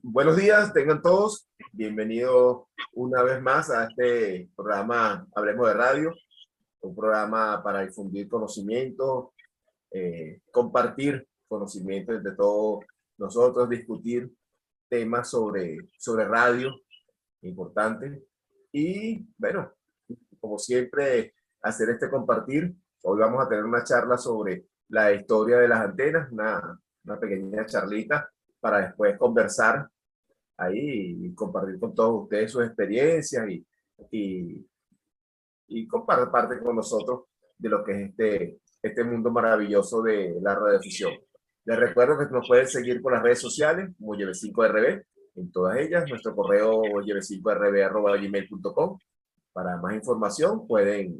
Buenos días, tengan todos. Bienvenidos una vez más a este programa Hablemos de Radio, un programa para difundir conocimiento, compartir conocimiento entre todos nosotros, discutir temas sobre radio, importante. Y bueno, como siempre, hacer este compartir. Hoy vamos a tener una charla sobre la historia de las antenas, una pequeña charlita para después conversar ahí y compartir con todos ustedes sus experiencias y, y compartir parte con nosotros de lo que es este mundo maravilloso de la radiodifusión. Les recuerdo que nos pueden seguir por las redes sociales como YB5RB, en todas ellas, nuestro correo yb5rb@gmail.com. Para más información pueden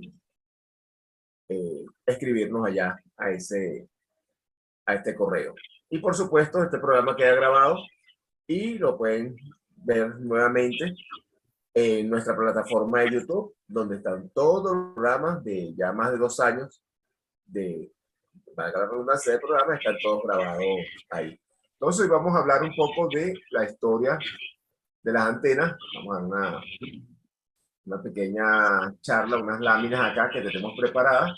escribirnos allá a este correo. Y por supuesto, este programa queda grabado y lo pueden ver nuevamente en nuestra plataforma de YouTube, donde están todos los programas de ya más de 2 años para la redundancia de programas, están todos grabados ahí. Entonces, hoy vamos a hablar un poco de la historia de las antenas. Vamos a dar una pequeña charla, unas láminas acá que tenemos preparadas.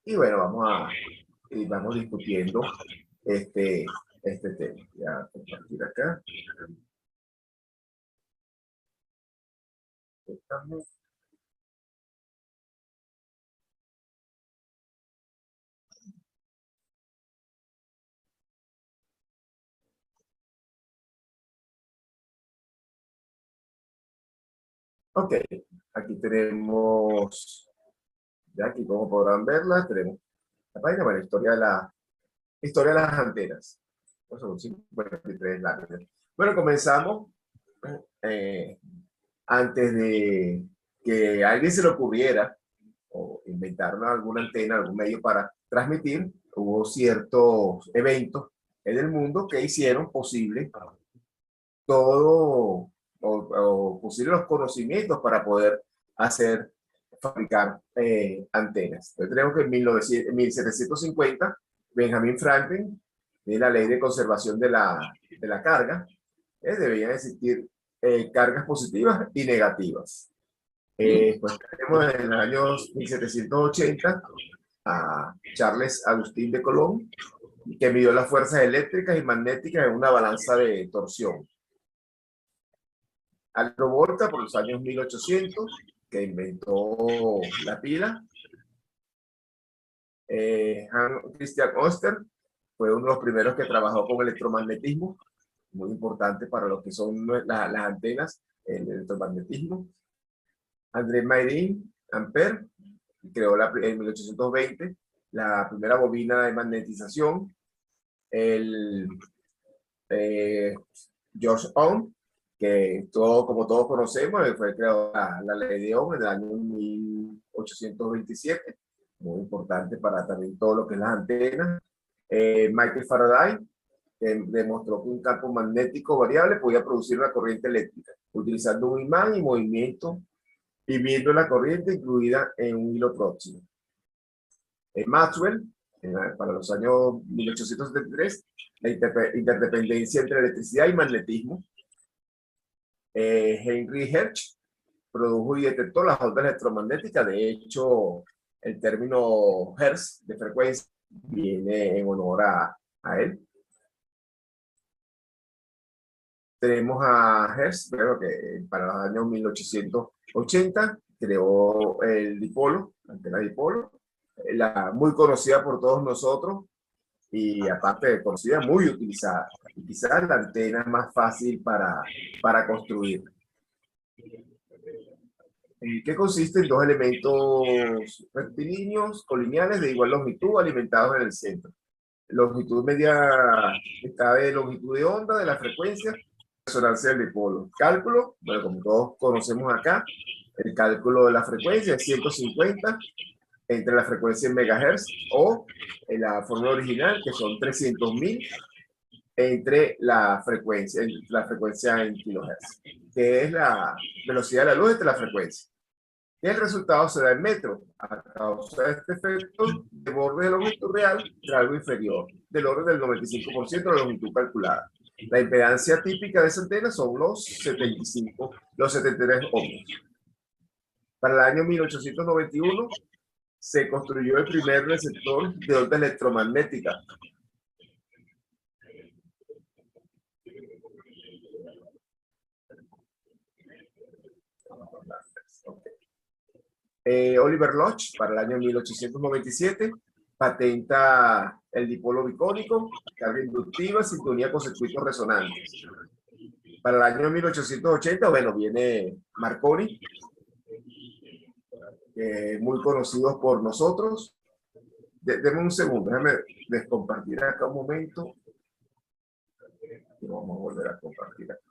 Y bueno, vamos discutiendo este tema. Ya compartir acá. Estamos. Ok, aquí tenemos, ya aquí como podrán verla, tenemos la página, bueno, historia de las antenas. Son 53 láminas. Bueno, comenzamos. eh, Antes de que a alguien se le ocurriera o inventaron alguna antena, algún medio para transmitir, hubo ciertos eventos en el mundo que hicieron posible todo o posible los conocimientos para poder fabricar antenas. Entonces tenemos que en 1750 Benjamin Franklin de la ley de conservación de la carga, debían existir cargas positivas y negativas. Pues tenemos en los años 1780 a Charles Agustín de Coulomb, que midió las fuerzas eléctricas y magnéticas en una balanza de torsión. Aldo Volta, por los años 1800, que inventó la pila. Hans Christian Oster fue uno de los primeros que trabajó con electromagnetismo, muy importante para lo que son las antenas, el electromagnetismo. André Mayrin Ampère creó en 1820 la primera bobina de magnetización. George Ohm, que como todos conocemos, fue creado la ley de Ohm en el año 1827, muy importante para también todo lo que es las antenas. Michael Faraday, que demostró que un campo magnético variable podía producir una corriente eléctrica, utilizando un imán y movimiento y viendo la corriente incluida en un hilo próximo. Maxwell, para los años 1873, la interdependencia entre electricidad y magnetismo. Henry Hertz produjo y detectó las ondas electromagnéticas. De hecho, el término Hertz de frecuencia viene en honor a él. Tenemos a Hertz, bueno, que para los años 1880 creó el dipolo, la antena dipolo, muy conocida por todos nosotros y aparte de conocida, muy utilizada. Y quizás la antena más fácil para construir. Que consiste en dos elementos rectilíneos o lineales de igual longitud alimentados en el centro. Longitud media está de longitud de onda de la frecuencia, resonancia del dipolo. Cálculo, bueno, como todos conocemos acá, el cálculo de la frecuencia es 150 entre la frecuencia en megahertz o en la fórmula original, que son 300.000 entre la frecuencia en kilohertz, que es la velocidad de la luz entre la frecuencia. Y el resultado se da en metros, a causa de este efecto de borde de longitud real de algo inferior, del orden del 95% de la longitud calculada. La impedancia típica de esa antena son los 75, los 73 ohmios. Para el año 1891 se construyó el primer receptor de onda electromagnética. Oliver Lodge, para el año 1897, patenta el dipolo bicónico, carga inductiva, sintonía con circuitos resonantes. Para el año 1880, bueno, viene Marconi, muy conocidos por nosotros. Deme un segundo, déjame descompartir acá un momento. Y vamos a volver a compartir acá.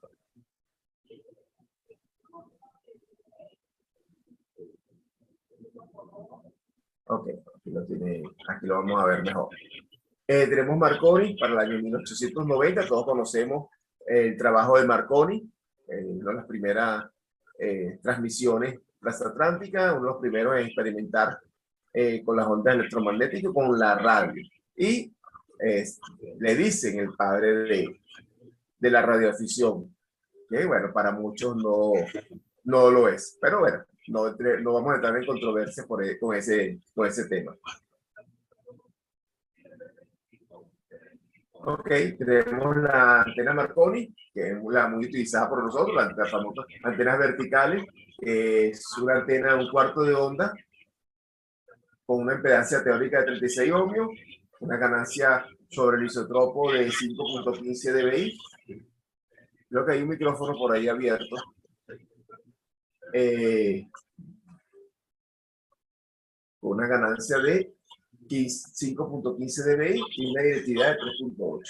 Ok, aquí lo vamos a ver mejor. Tenemos Marconi para el año 1890, todos conocemos el trabajo de Marconi, una de las primeras transmisiones transatlánticas, uno de los primeros en experimentar con las ondas electromagnéticas, con la radio. Y le dicen el padre de la radioafición, que bueno, para muchos no lo es, pero bueno, no vamos a entrar en controversia con ese tema. Ok, tenemos la antena Marconi, que es la muy utilizada por nosotros, las famosas antenas verticales. Es una antena de un cuarto de onda con una impedancia teórica de 36 ohmios, una ganancia sobre el isotropo de 5.15 dBi. Creo que hay un micrófono por ahí abierto. Con una ganancia de 5.15 dBi y una directividad de 3.8.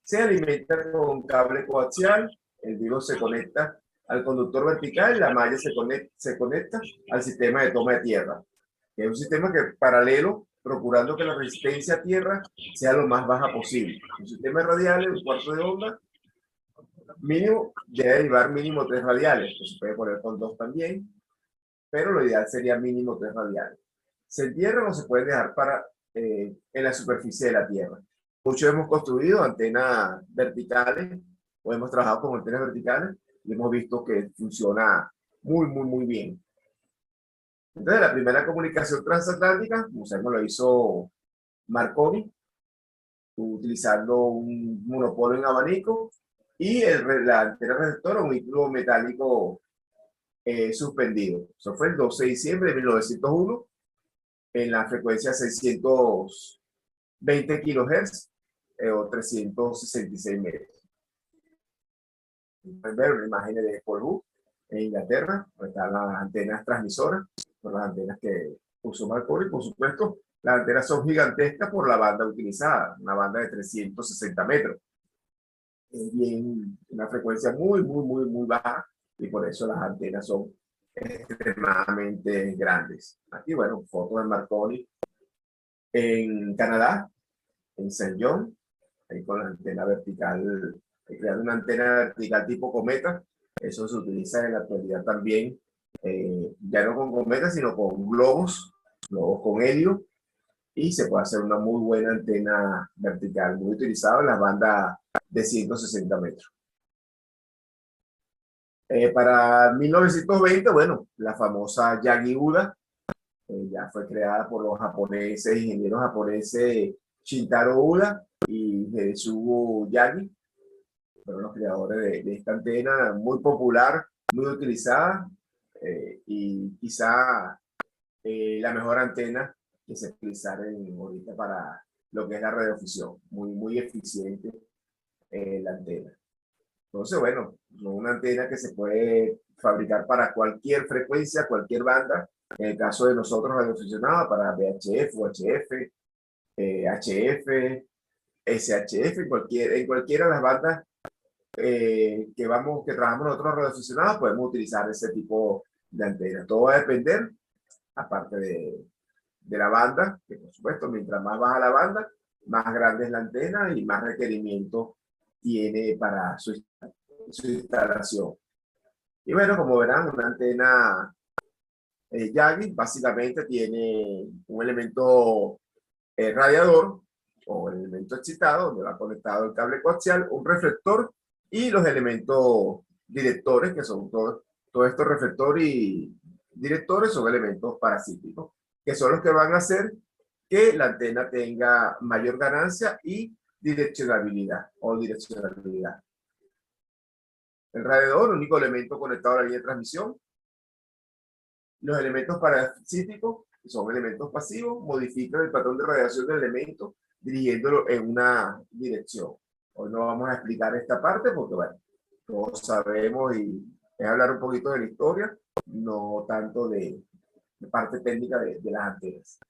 Se alimenta con cable coaxial, el virus se conecta al conductor vertical, la malla se conecta al sistema de toma de tierra, que es un sistema que paralelo, procurando que la resistencia a tierra sea lo más baja posible. Un sistema radial, un cuarto de onda, mínimo, debe llevar mínimo 3 radiales, pues se puede poner con 2 también, pero lo ideal sería mínimo 3 radiales. Se entierran o se puede dejar en la superficie de la tierra. Muchos hemos construido antenas verticales o hemos trabajado con antenas verticales y hemos visto que funciona muy bien. Entonces, la primera comunicación transatlántica, como sabemos, lo hizo Marconi, utilizando un monopolio en abanico y la antena receptora, un vehículo metálico suspendido. Eso fue el 12 de diciembre de 1901 en la frecuencia 620 kHz o 366 metros. Pueden ver una imagen de Paul Hook en Inglaterra, donde están las antenas transmisoras, son las antenas que usó Marconi. Por supuesto, las antenas son gigantescas por la banda utilizada, una banda de 360 metros. Es bien, una frecuencia muy baja y por eso las antenas son extremadamente grandes. Aquí, bueno, fotos de Marconi en Canadá, en Saint John, ahí con la antena vertical, creando una antena vertical tipo cometa. Eso se utiliza en la actualidad también, ya no con cometas, sino con globos con helio, y se puede hacer una muy buena antena vertical, muy utilizada en las bandas de 160 metros. Para 1920, bueno, la famosa Yagi Uda ya fue creada por los ingenieros japoneses Shintaro Uda y Hitsugo Yagi, fueron los creadores de esta antena muy popular, muy utilizada y quizá la mejor antena que se utilizara ahorita para lo que es la radiofusión, muy eficiente la antena. Entonces, bueno, una antena que se puede fabricar para cualquier frecuencia, cualquier banda. En el caso de nosotros radioaficionados, para VHF, UHF, HF, SHF, en cualquiera de las bandas que trabajamos nosotros radioaficionados, podemos utilizar ese tipo de antena. Todo va a depender, aparte de la banda, que por supuesto, mientras más baja la banda, más grande es la antena y más requerimiento tiene para su instalación. Y bueno, como verán, una antena Yagi básicamente tiene un elemento radiador o el elemento excitado, donde va conectado el cable coaxial, un reflector y los elementos directores, que son todos estos reflectores y directores son elementos parasíticos, que son los que van a hacer que la antena tenga mayor ganancia y direccionabilidad o direccionabilidad. El radiador, el único elemento conectado a la línea de transmisión. Los elementos parasíticos, que son elementos pasivos, modifican el patrón de radiación del elemento dirigiéndolo en una dirección. Hoy no vamos a explicar esta parte porque, bueno, todos sabemos y es hablar un poquito de la historia, no tanto de parte técnica de las antenas.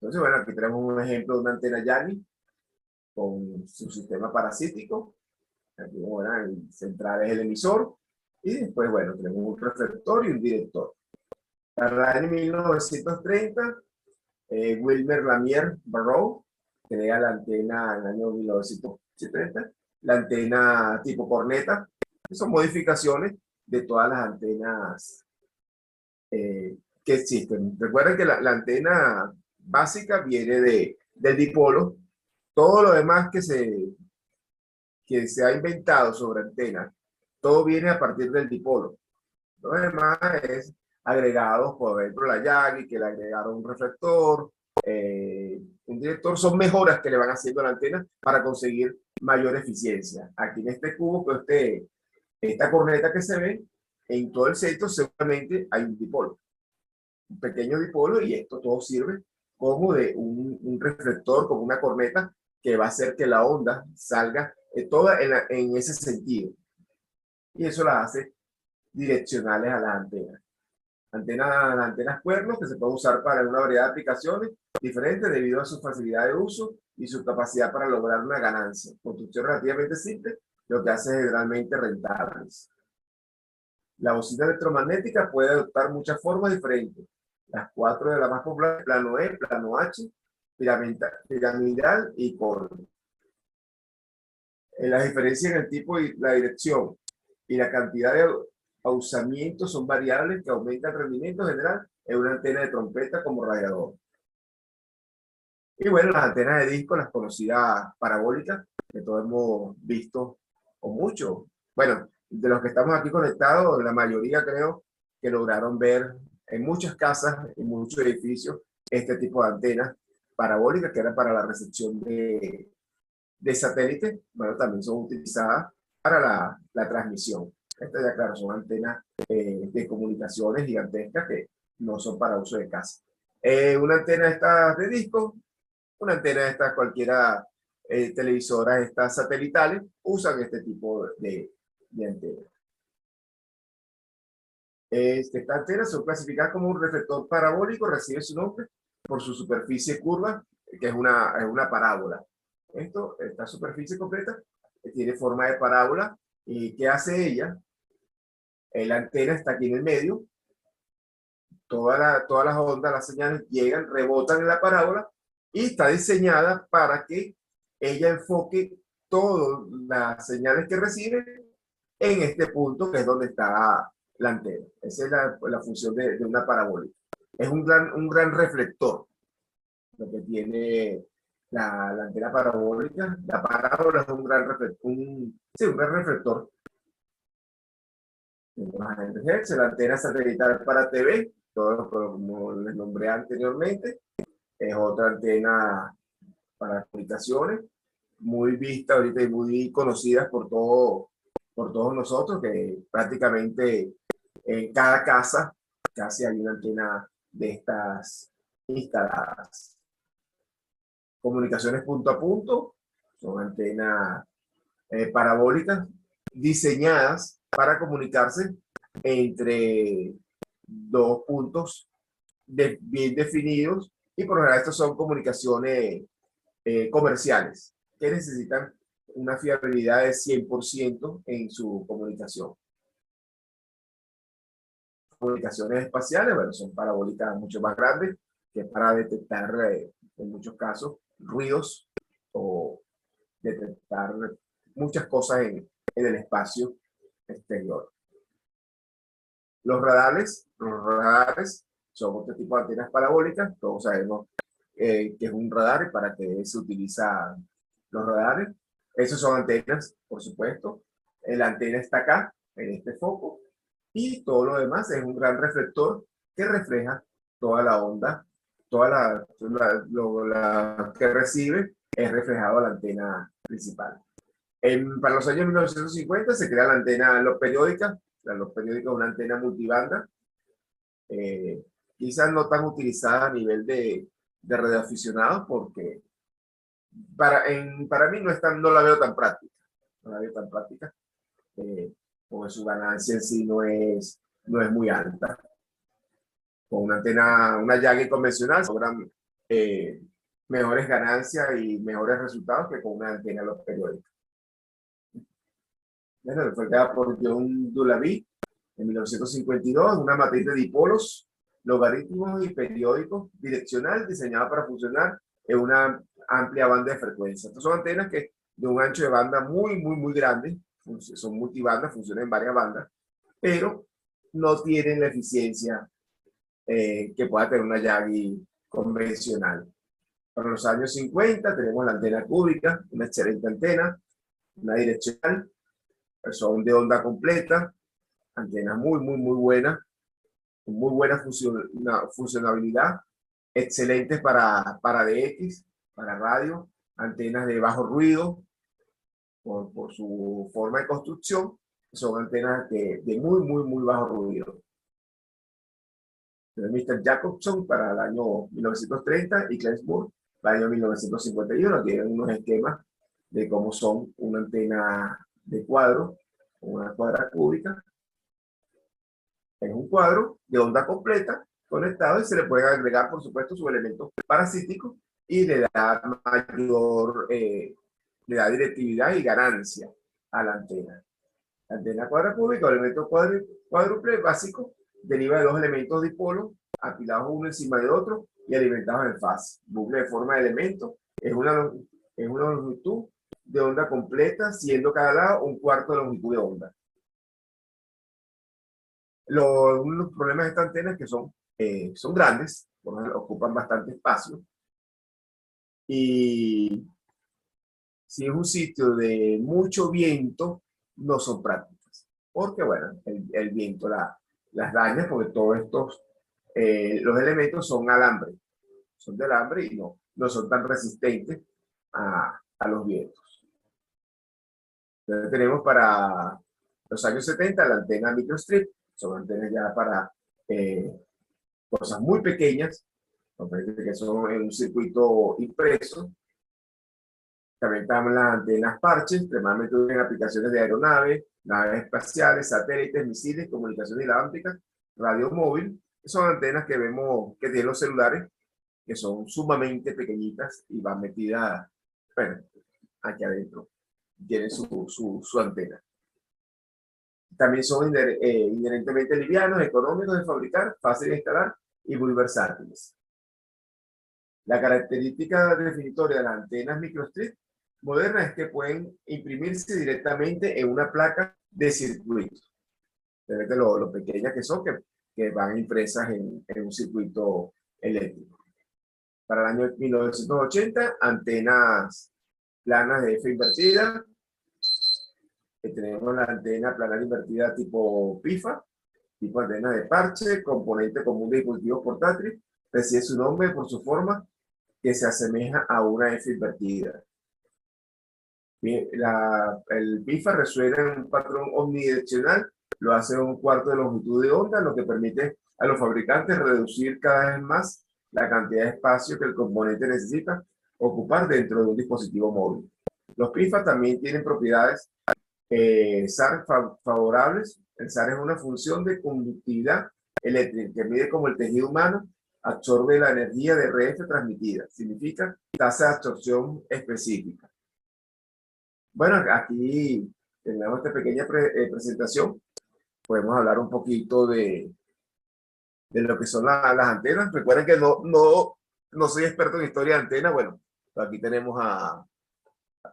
Entonces, bueno, aquí tenemos un ejemplo de una antena Yanni con su sistema parasítico. Aquí, bueno, el central es el emisor y después, bueno, tenemos un reflector y un director. Para el año 1930, Wilmer Lamier Barrow crea la antena en el año 1930, la antena tipo corneta, que son modificaciones de todas las antenas que existen. Recuerden que la antena básica viene del dipolo. Todo lo demás que se ha inventado sobre antenas, todo viene a partir del dipolo. Lo demás es agregados, por ejemplo, la Yagi, que le agregaron un reflector, un director, son mejoras que le van haciendo a la antena para conseguir mayor eficiencia. Aquí en este cubo, que esta corneta que se ve, en todo el centro seguramente hay un dipolo, un pequeño dipolo, y esto todo sirve como de un reflector, como una corneta que va a hacer que la onda salga toda en ese sentido. Y eso la hace direccionales a las antenas. Antenas cuernos que se pueden usar para una variedad de aplicaciones diferentes debido a su facilidad de uso y su capacidad para lograr una ganancia. Construcción relativamente simple, lo que hace generalmente rentables. La bocina electromagnética puede adoptar muchas formas diferentes. Las cuatro de las más populares: plano E, plano H, piramidal y cono. Las diferencias en el tipo y la dirección y la cantidad de usamientos son variables que aumentan el rendimiento general en una antena de trompeta como radiador. Y bueno, las antenas de disco, las conocidas parabólicas, que todos hemos visto, o mucho. Bueno, de los que estamos aquí conectados, la mayoría creo que lograron ver en muchas casas, en muchos edificios, este tipo de antenas parabólicas que eran para la recepción de satélites. Bueno, también son utilizadas para la transmisión. Estas ya, claro, son antenas de comunicaciones gigantescas que no son para uso de casa. Una antena de estas de disco, una antena de estas cualquiera televisoras, estas satelitales, usan este tipo de antenas. Estas antenas son clasificadas como un reflector parabólico, recibe su nombre por su superficie curva, que es una parábola. Esta superficie completa tiene forma de parábola. ¿Y qué hace ella? La antena está aquí en el medio, todas las ondas, las señales llegan, rebotan en la parábola y está diseñada para que ella enfoque todas las señales que recibe en este punto, que es donde está la antena. Esa es la función de una parabólica. Es un gran reflector lo que tiene la antena parabólica. La parábola es un gran reflector, sí, un gran reflector. La antena satelital para TV, como les nombré anteriormente, es otra antena para comunicaciones, muy vista ahorita y muy conocida por todos nosotros, que prácticamente en cada casa casi hay una antena de estas instaladas. Comunicaciones punto a punto, son antenas parabólicas diseñadas para comunicarse entre dos puntos bien definidos, y por lo general estas son comunicaciones comerciales que necesitan una fiabilidad de 100% en su comunicación. Comunicaciones espaciales, bueno, son parabólicas mucho más grandes, que para detectar en muchos casos ruidos o detectar muchas cosas en el espacio exterior. Los radares son otro tipo de antenas parabólicas. Todos sabemos que es un radar, para que se utilizan los radares. Esos son antenas, por supuesto. La antena está acá, en este foco, y todo lo demás es un gran reflector que refleja toda la onda, toda la que recibe es reflejado a la antena principal. Para los años 1950 se crea la antena Los Periódica. Los Periódica es una antena multibanda, quizás no tan utilizada a nivel de radioaficionados, porque para mí no la veo tan práctica. No la veo tan práctica, porque su ganancia en sí no es muy alta. Con una antena, una Yagi convencional, logran mejores ganancias y mejores resultados que con una antena Los Periódicos. Bueno, fue creada por John Dulaby en 1952, una matriz de dipolos, logaritmos y periódicos direccional diseñada para funcionar en una amplia banda de frecuencia. Estas son antenas que de un ancho de banda muy grande, son multibandas, funcionan en varias bandas, pero no tienen la eficiencia que pueda tener una Yagi convencional. Para los años 50 tenemos la antena cúbica, una excelente antena, una direccional, son de onda completa, antenas muy buenas, con muy buena funcionabilidad, excelentes para DX, para radio, antenas de bajo ruido, por su forma de construcción, son antenas de muy bajo ruido. Mr. Jacobson para el año 1930 y Clarence Moore para el año 1951. Tienen unos esquemas de cómo son una antena de cuadro, una cuadra cúbica. Es un cuadro de onda completa conectado y se le pueden agregar, por supuesto, sus elementos parasíticos y le da mayor, le da directividad y ganancia a la antena. La antena cuadra cúbica o elemento cuádruple básico deriva de dos elementos dipolos apilados uno encima de otro y alimentados en fase. Bucle de forma de elemento es una longitud de onda completa, siendo cada lado un cuarto de longitud de onda. Los problemas de esta antena es que son grandes, ocupan bastante espacio, y si es un sitio de mucho viento, no son prácticas, porque bueno, el viento las daña, porque todos estos, los elementos son de alambre y no son tan resistentes a los vientos. Entonces tenemos para los años 70 la antena microstrip, son antenas ya para cosas muy pequeñas, que son en un circuito impreso. También están las antenas parches, extremadamente en aplicaciones de aeronaves, naves espaciales, satélites, misiles, comunicación inalámbrica, radio móvil. Son antenas que vemos que tienen los celulares, que son sumamente pequeñitas y van metidas, bueno, aquí adentro. Tienen su antena. También son inherentemente livianos, económicos de fabricar, fáciles de instalar y muy versátiles. La característica definitoria de las antenas microstrip modernas es que pueden imprimirse directamente en una placa de circuito. Desde lo pequeñas que son, que van impresas en un circuito eléctrico. Para el año 1980, antenas planas de F invertida. Tenemos la antena planar invertida tipo PIFA, tipo antena de parche, componente común de dispositivos portátiles. Recibe su nombre por su forma, que se asemeja a una F invertida. El PIFA resuena en un patrón omnidireccional, lo hace un cuarto de longitud de onda, lo que permite a los fabricantes reducir cada vez más la cantidad de espacio que el componente necesita ocupar dentro de un dispositivo móvil. Los PIFA también tienen propiedades SAR favorables. El SAR es una función de conductividad eléctrica que mide como el tejido humano absorbe la energía de RF transmitida. Significa tasa de absorción específica. Bueno, aquí tenemos esta pequeña presentación. Podemos hablar un poquito de lo que son las antenas. Recuerden que no soy experto en historia de antenas. Bueno, aquí tenemos a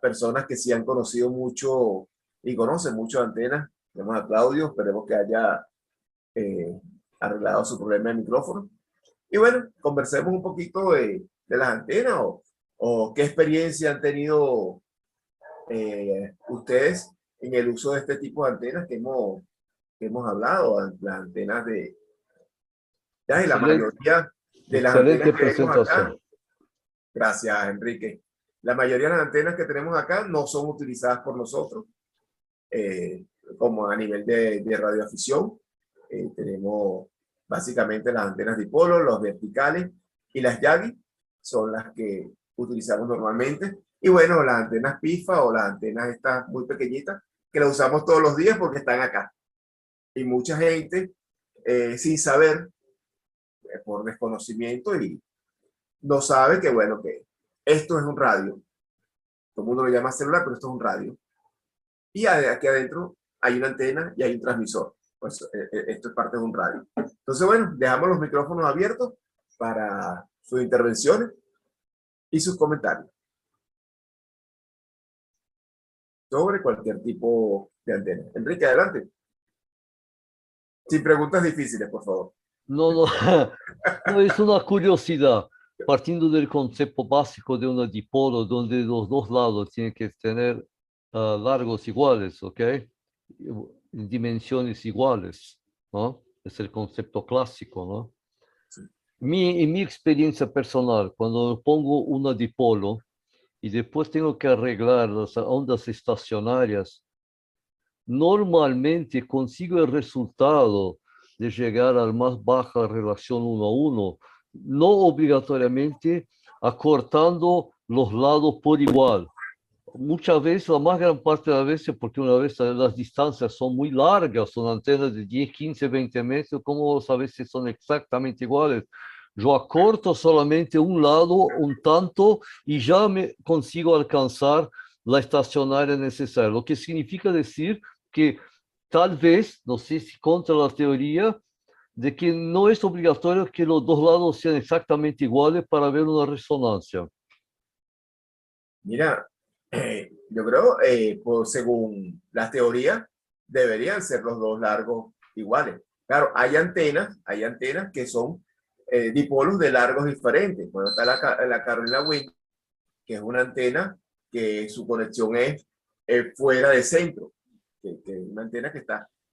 personas que sí han conocido mucho y conocen mucho de antenas. Tenemos a Claudio, esperemos que haya arreglado su problema de micrófono. Y bueno, conversemos un poquito de las antenas o qué experiencia han tenido ustedes en el uso de este tipo de antenas que hemos hablado, las antenas ya, y la Excelente, mayoría de las antenas excelente que vemos acá, presentación. gracias Enrique, la mayoría de las antenas que tenemos acá no son utilizadas por nosotros, eh, como a nivel de radioafición. Tenemos básicamente las antenas dipolo, los verticales y las Yagi son las que utilizamos normalmente. Y bueno, las antenas PIFA o las antenas estas muy pequeñitas que las usamos todos los días porque están acá. Y mucha gente sin saber, por desconocimiento y no sabe que bueno, que esto es un radio. Todo el mundo lo llama celular, pero esto es un radio. Y aquí adentro hay una antena y hay un transmisor. Pues esto es parte de un radio. Entonces, bueno, dejamos los micrófonos abiertos para sus intervenciones y sus comentarios sobre cualquier tipo de antena. Enrique, adelante. Sin preguntas difíciles, por favor. No, no, no, es una curiosidad. Partiendo del concepto básico de una dipolo, donde los dos lados tienen que tener largos iguales, ¿ok? En dimensiones iguales, ¿no? Es el concepto clásico, ¿no? Sí. En mi experiencia personal, cuando pongo una dipolo y después tengo que arreglar las ondas estacionarias, normalmente consigo el resultado de llegar a la más baja relación 1 a 1, no obligatoriamente acortando los lados por igual. Muchas veces, la más gran parte de las veces, porque una vez las distancias son muy largas, son antenas de 10, 15, 20 metros, ¿cómo sabes si son exactamente iguales? Yo acorto solamente un lado un tanto y ya me consigo alcanzar la estacionaria necesaria, lo que significa decir que tal vez, no sé si contra la teoría, de que no es obligatorio que los dos lados sean exactamente iguales para ver una resonancia. Mira, yo creo, según las teorías, deberían ser los dos largos iguales. Claro, hay antenas que son dipolos de largos diferentes. Bueno, está la Carolina Wing, que es una antena que su conexión es fuera del centro, que es una antena que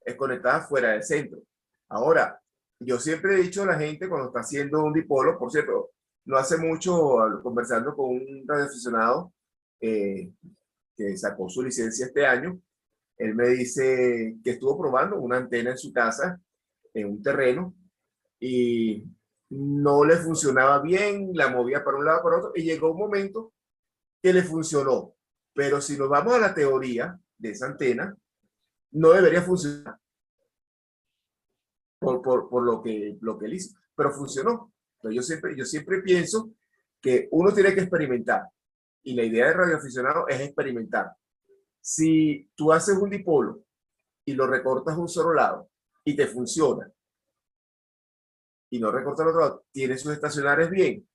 es conectada fuera del centro. Ahora, yo siempre he dicho a la gente cuando está haciendo un dipolo, por cierto, no hace mucho conversando con un radioaficionado eh, que sacó su licencia este año, él me dice que estuvo probando una antena en su casa, en un terreno, y no le funcionaba bien, la movía para un lado, para otro, y llegó un momento que le funcionó. Pero si nos vamos a la teoría de esa antena, no debería funcionar por lo que él hizo, pero funcionó. Entonces yo siempre pienso que uno tiene que experimentar y la idea de radioaficionado es experimentar. Si tú haces un dipolo y lo recortas un solo lado y te funciona y no recortas el otro lado, tiene sus estacionarios bien,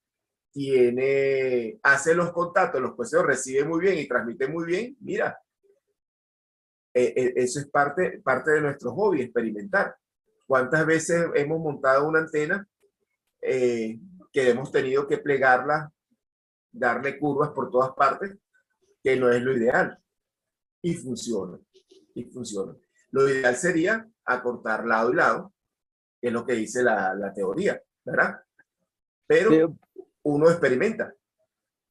hace los contactos, los PCO recibe muy bien y transmite muy bien, mira, eso es parte de nuestro hobby, experimentar. ¿Cuántas veces hemos montado una antena eh, que hemos tenido que plegarla, darle curvas por todas partes, que no es lo ideal? Y funciona, y funciona. Lo ideal sería acortar lado y lado, que es lo que dice la teoría, ¿verdad? Pero uno experimenta.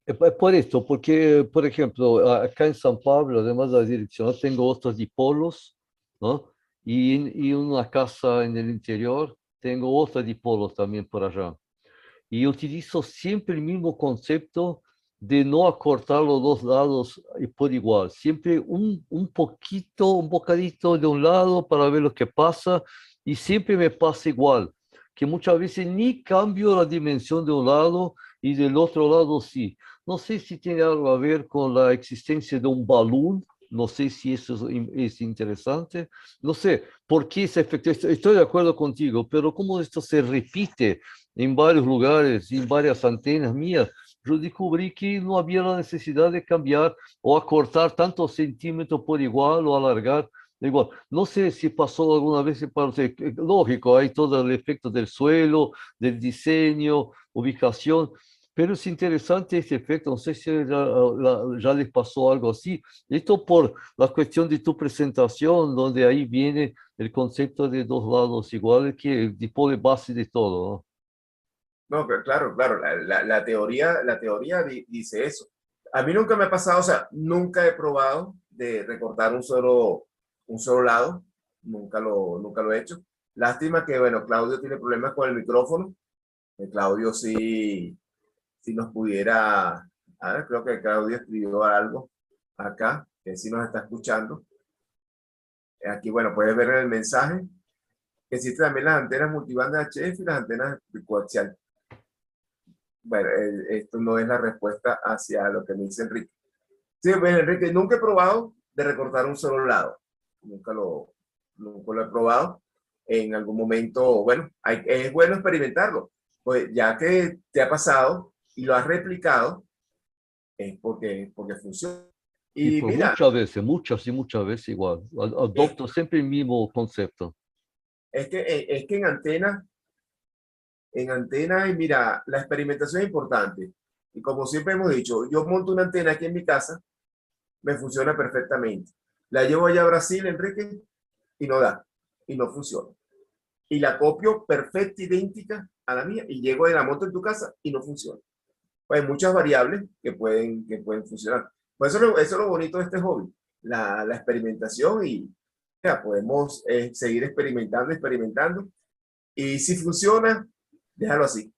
Es por esto, porque, por ejemplo, acá en San Pablo, además de la dirección, tengo otros dipolos, ¿no? Y una casa en el interior, tengo otra dipolos también por allá. Y utilizo siempre el mismo concepto de no acortar los dos lados por igual. Siempre un poquito, un bocadito de un lado para ver lo que pasa y siempre me pasa igual, que muchas veces ni cambio la dimensión de un lado y del otro lado sí. No sé si tiene algo a ver con la existencia de un balón, no sé si eso es interesante, no sé por qué ese efecto, estoy de acuerdo contigo, pero cómo esto se repite en varios lugares, en varias antenas mías, yo descubrí que no había la necesidad de cambiar o acortar tantos centímetros por igual o alargar igual. No sé si pasó alguna vez para usted. Lógico, hay todo el efecto del suelo, del diseño, ubicación, Pero es interesante este efecto, no sé si ya les pasó algo así. Esto por la cuestión de tu presentación, donde ahí viene el concepto de dos lados iguales, que el dipolo es base de todo, No, pero claro, claro, la teoría dice eso. A mí nunca me ha pasado, o sea, nunca he probado de recortar un solo lado, nunca lo he hecho. Lástima que, bueno, Claudio tiene problemas con el micrófono. Claudio si nos pudiera, a ver, creo que Claudio escribió algo acá, que sí nos está escuchando. Aquí, bueno, puedes ver en el mensaje que existen también las antenas multibanda HF y las antenas bicoaxial. Bueno, esto no es la respuesta hacia lo que me dice Enrique. Sí, bueno, Enrique, nunca he probado de recortar un solo lado. Nunca lo he probado. En algún momento, bueno, es bueno experimentarlo. Pues ya que te ha pasado y lo has replicado, es porque funciona. y Y por mira, muchas y muchas veces igual. es, Adopto siempre el mismo concepto. es que en antena, y mira, la experimentación es importante. Y como siempre hemos dicho, yo monto una antena aquí en mi casa, me funciona perfectamente. La llevo allá a Brasil, Enrique, y no da, y no funciona. Y la copio perfecta, idéntica a la mía, y llego de la moto en tu casa y no funciona. Pues hay muchas variables que pueden funcionar. Pues eso es lo bonito de este hobby, la experimentación y ya, podemos seguir experimentando. Y si funciona, déjalo así.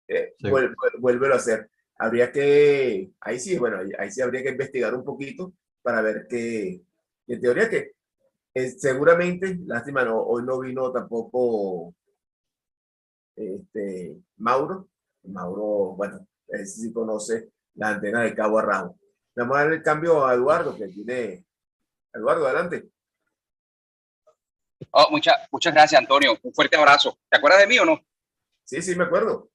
Sí, Vuélvelo a hacer. Habría que, ahí sí, bueno, ahí sí habría que investigar un poquito para ver qué teoría que seguramente, lástima, no, hoy no vino tampoco Mauro. Mauro, bueno, él sí conoce la antena de cabo a rabo. Vamos a dar el cambio a Eduardo, que tiene. Eduardo, adelante. Oh, muchas gracias, Antonio. Un fuerte abrazo. ¿Te acuerdas de mí o no? Sí, sí, me acuerdo.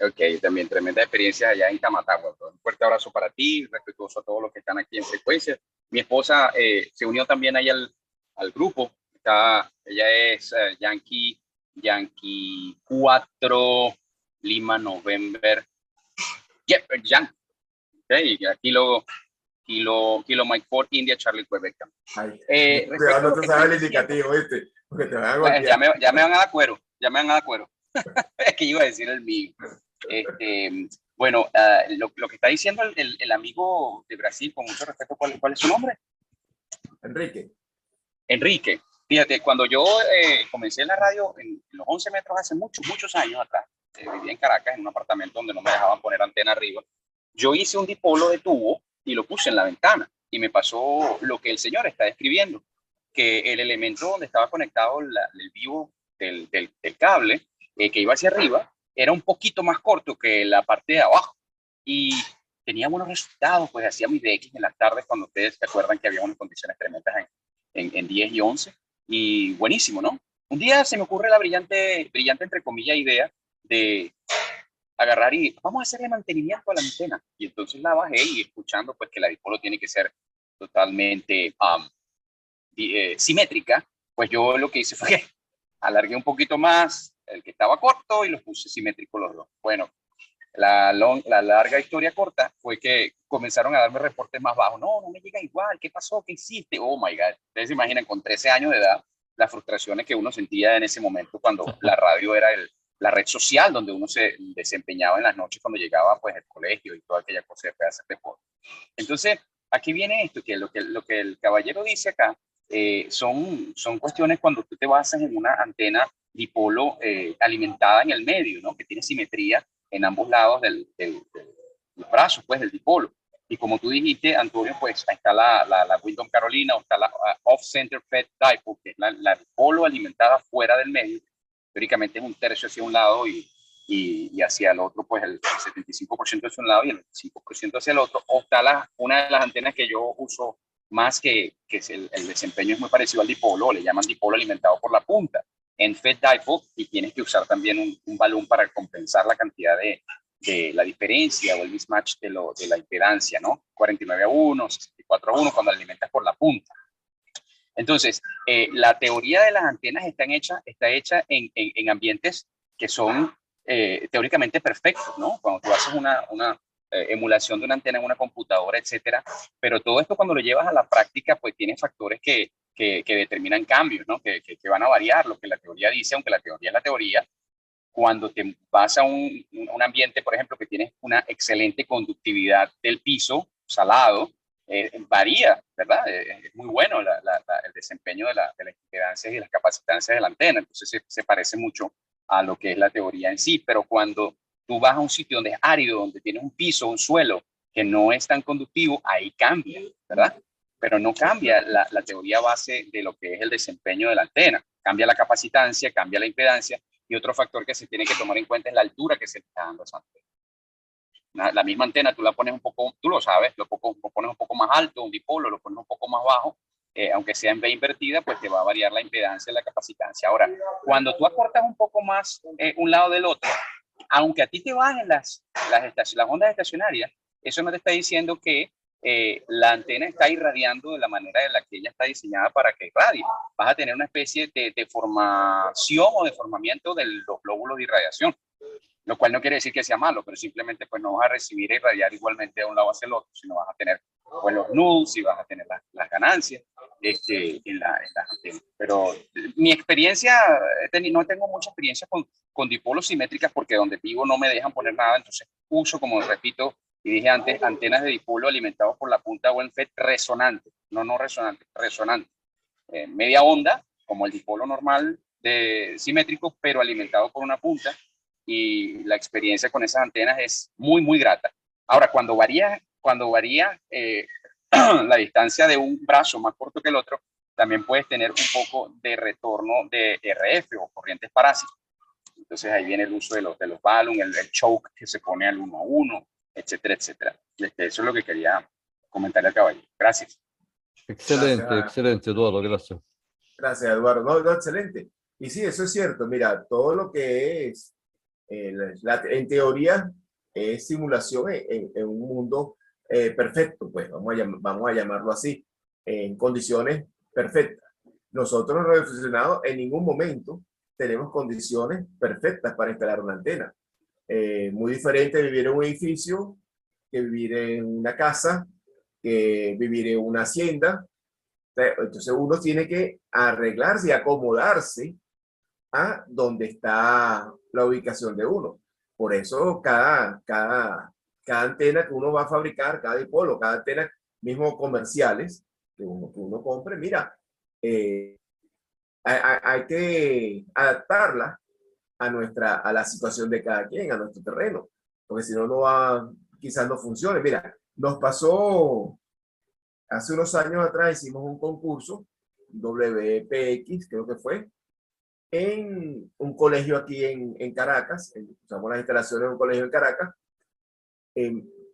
Ok, también tremenda experiencia allá en Camatagua. Un fuerte abrazo para ti, respetuoso a todos los que están aquí en secuencia. Mi esposa se unió también ahí al grupo. Ella es Yankee 4, Lima, November, Yankee. Okay, aquí Kilo Mike 4, India, Charlie, Quebec. Ay, cuidado, Respecto a no lo te que están sabes el diciendo, indicativo, ¿viste? Porque te van a bueno, golpear. ya me van a dar cuero, ya me van a dar cuero. Es que iba a decir el mío. Bueno, lo que está diciendo el amigo de Brasil, con mucho respeto, ¿cuál es su nombre? Enrique. Enrique. Fíjate, cuando yo comencé en la radio en los 11 metros hace muchos años atrás, vivía en Caracas en un apartamento donde no me dejaban poner antena arriba, yo hice un dipolo de tubo y lo puse en la ventana y me pasó lo que el señor está describiendo, que el elemento donde estaba conectado el vivo del cable que iba hacia arriba era un poquito más corto que la parte de abajo y tenía buenos resultados, pues hacía mis DX en las tardes cuando ustedes se acuerdan que había unas condiciones tremendas en 10 y 11 y buenísimo, ¿no? Un día se me ocurre la brillante entre comillas idea de agarrar y vamos a hacerle mantenimiento a la antena. Y entonces la bajé y escuchando pues que la dipolo tiene que ser totalmente simétrica, pues yo lo que hice fue que alargué un poquito más el que estaba corto y los puse simétricos los dos. Bueno, la larga historia corta fue que comenzaron a darme reportes más bajos. No me llega igual. ¿Qué pasó? ¿Qué hiciste? Oh my God. Ustedes se imaginan con 13 años de edad las frustraciones que uno sentía en ese momento cuando la radio era la red social donde uno se desempeñaba en las noches cuando llegaba pues el colegio y toda aquella cosa de hacer deporte. Entonces, aquí viene esto, que lo que el caballero dice acá son cuestiones cuando tú te basas en una antena dipolo alimentada en el medio, ¿no? Que tiene simetría en ambos lados de los brazos, pues, del dipolo. Y como tú dijiste, Antonio, pues ahí está la Windom Carolina, o está la Off-Center Fed Dipole, que es la dipolo alimentada fuera del medio. Teóricamente es un tercio hacia un lado y hacia el otro, pues el 75% hacia un lado y el 25% hacia el otro. O está una de las antenas que yo uso más que es el desempeño es muy parecido al dipolo, le llaman dipolo alimentado por la punta en Fed Dipole y tienes que usar también un balón para compensar la cantidad de la diferencia o el mismatch de la impedancia, ¿no? 49-1, 64-1 cuando la alimentas por la punta. Entonces, la teoría de las antenas está hecha en ambientes que son teóricamente perfectos, ¿no? Cuando tú haces una emulación de una antena en una computadora, etcétera, pero todo esto cuando lo llevas a la práctica, pues tiene factores que determinan cambios, ¿no? Que van a variar lo que la teoría dice, aunque la teoría es la teoría. Cuando te vas a un ambiente, por ejemplo, que tienes una excelente conductividad del piso salado, varía, ¿verdad? Es muy bueno el desempeño de las impedancias y las capacitancias de la antena, entonces se parece mucho a lo que es la teoría en sí, pero cuando tú vas a un sitio donde es árido, donde tienes un piso, un suelo que no es tan conductivo, ahí cambia, ¿verdad? Pero no cambia la teoría base de lo que es el desempeño de la antena. Cambia la capacitancia, cambia la impedancia, y otro factor que se tiene que tomar en cuenta es la altura que se le está dando a esa antena. La misma antena tú la pones un poco, tú lo sabes, lo pones un poco más alto, un dipolo, lo pones un poco más bajo, aunque sea en V invertida, pues te va a variar la impedancia y la capacitancia. Ahora, cuando tú acortas un poco más un lado del otro, aunque a ti te bajen las ondas estacionarias, eso no te está diciendo que la antena está irradiando de la manera en la que ella está diseñada para que irradie. Vas a tener una especie de deformación o deformamiento de los glóbulos de irradiación, lo cual no quiere decir que sea malo, pero simplemente pues no vas a recibir e irradiar igualmente de un lado hacia el otro, sino vas a tener pues los nudos y vas a tener las ganancias en las antenas. Pero mi experiencia, no tengo mucha experiencia con dipolos simétricas porque donde vivo no me dejan poner nada, entonces uso, como repito, y dije antes, antenas de dipolo alimentados por la punta o en FET resonante, no resonante, resonante. Media onda, como el dipolo normal simétrico, pero alimentado por una punta, y la experiencia con esas antenas es muy, muy grata. Ahora, cuando varía la distancia de un brazo más corto que el otro, también puedes tener un poco de retorno de RF o corrientes parásitas. Entonces ahí viene el uso de los balloons, el choke que se pone al 1 a 1, etcétera, etcétera. Eso es lo que quería comentarle al caballero. Gracias. Excelente, Gracias. excelente, Eduardo, gracias. Gracias, Eduardo. No, excelente. Y sí, eso es cierto. Mira, todo lo que es, en teoría, es simulación en un mundo perfecto, pues vamos a llamarlo así, en condiciones perfectas. Nosotros los radioaficionados en ningún momento tenemos condiciones perfectas para instalar una antena. Muy diferente vivir en un edificio que vivir en una casa, que vivir en una hacienda. Entonces uno tiene que arreglarse y acomodarse a donde está la ubicación de uno. Por eso cada antena que uno va a fabricar, cada dipolo, cada antena, mismo comerciales, que uno compre, mira, hay que adaptarla a la situación de cada quien, a nuestro terreno, porque si no, quizás no funcione. Mira, nos pasó hace unos años atrás, hicimos un concurso, WPX, creo que fue, en un colegio aquí en Caracas, usamos las instalaciones de un colegio en Caracas.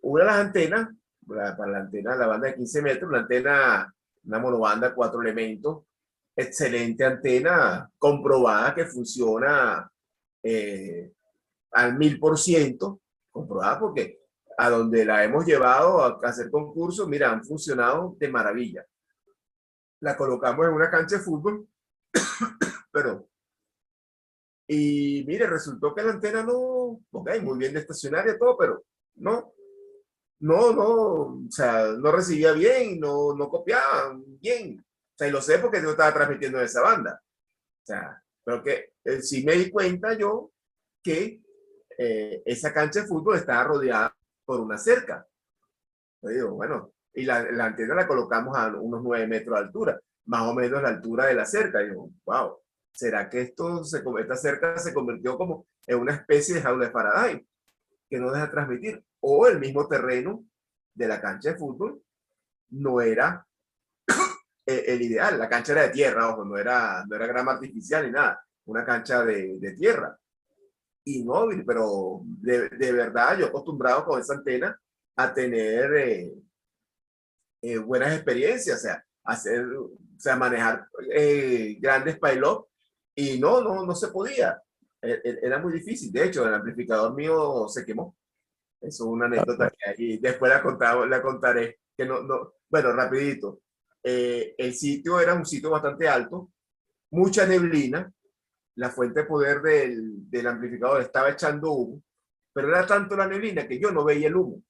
Una de las antenas, para la antena, la banda de 15 metros, una monobanda 4 elementos, excelente antena, comprobada que funciona al 1000%, comprobada porque a donde la hemos llevado a hacer concursos, mira, han funcionado de maravilla. La colocamos en una cancha de fútbol, pero y mire, resultó que la antena no, ok, muy bien de estacionaria, todo, pero no, o sea, no recibía bien, no copiaba bien. O sea, y lo sé porque yo estaba transmitiendo en esa banda. O sea, pero que sí me di cuenta yo que esa cancha de fútbol estaba rodeada por una cerca. Yo digo, bueno, y la antena la colocamos a unos 9 metros de altura, más o menos la altura de la cerca. Y digo, wow, ¿será que esta cerca se convirtió como en una especie de jaula de Faraday que no deja transmitir? O el mismo terreno de la cancha de fútbol no era el ideal. La cancha era de tierra, ojo, no era grama artificial ni nada, una cancha de tierra. Y no, pero de verdad yo acostumbrado con esa antena a tener buenas experiencias, o sea, manejar grandes payload y no se podía. Era muy difícil. De hecho, el amplificador mío se quemó. Eso es una anécdota que ahí después la contaré. Que bueno, rapidito. El sitio era un sitio bastante alto, mucha neblina, la fuente de poder del amplificador estaba echando humo, pero era tanto la neblina que yo no veía el humo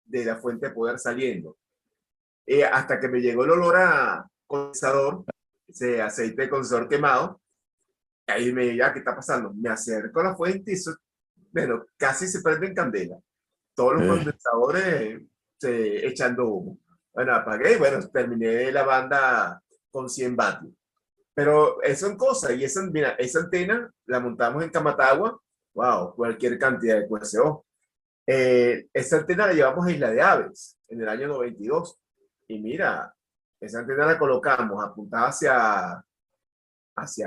de la fuente de poder saliendo. Hasta que me llegó el olor a condensador, ese aceite de condensador quemado. Ahí me diga, ¿qué está pasando? Me acerco a la fuente y eso, bueno, casi se prende en candela. Todos los condensadores echando humo. Bueno, apagué y bueno, terminé la banda con 100 vatios. Pero eso son cosas, y esa, mira, esa antena la montamos en Camatagua, wow, cualquier cantidad de QSO. Esa antena la llevamos a Isla de Aves en el año 92. Y mira, esa antena la colocamos apuntada hacia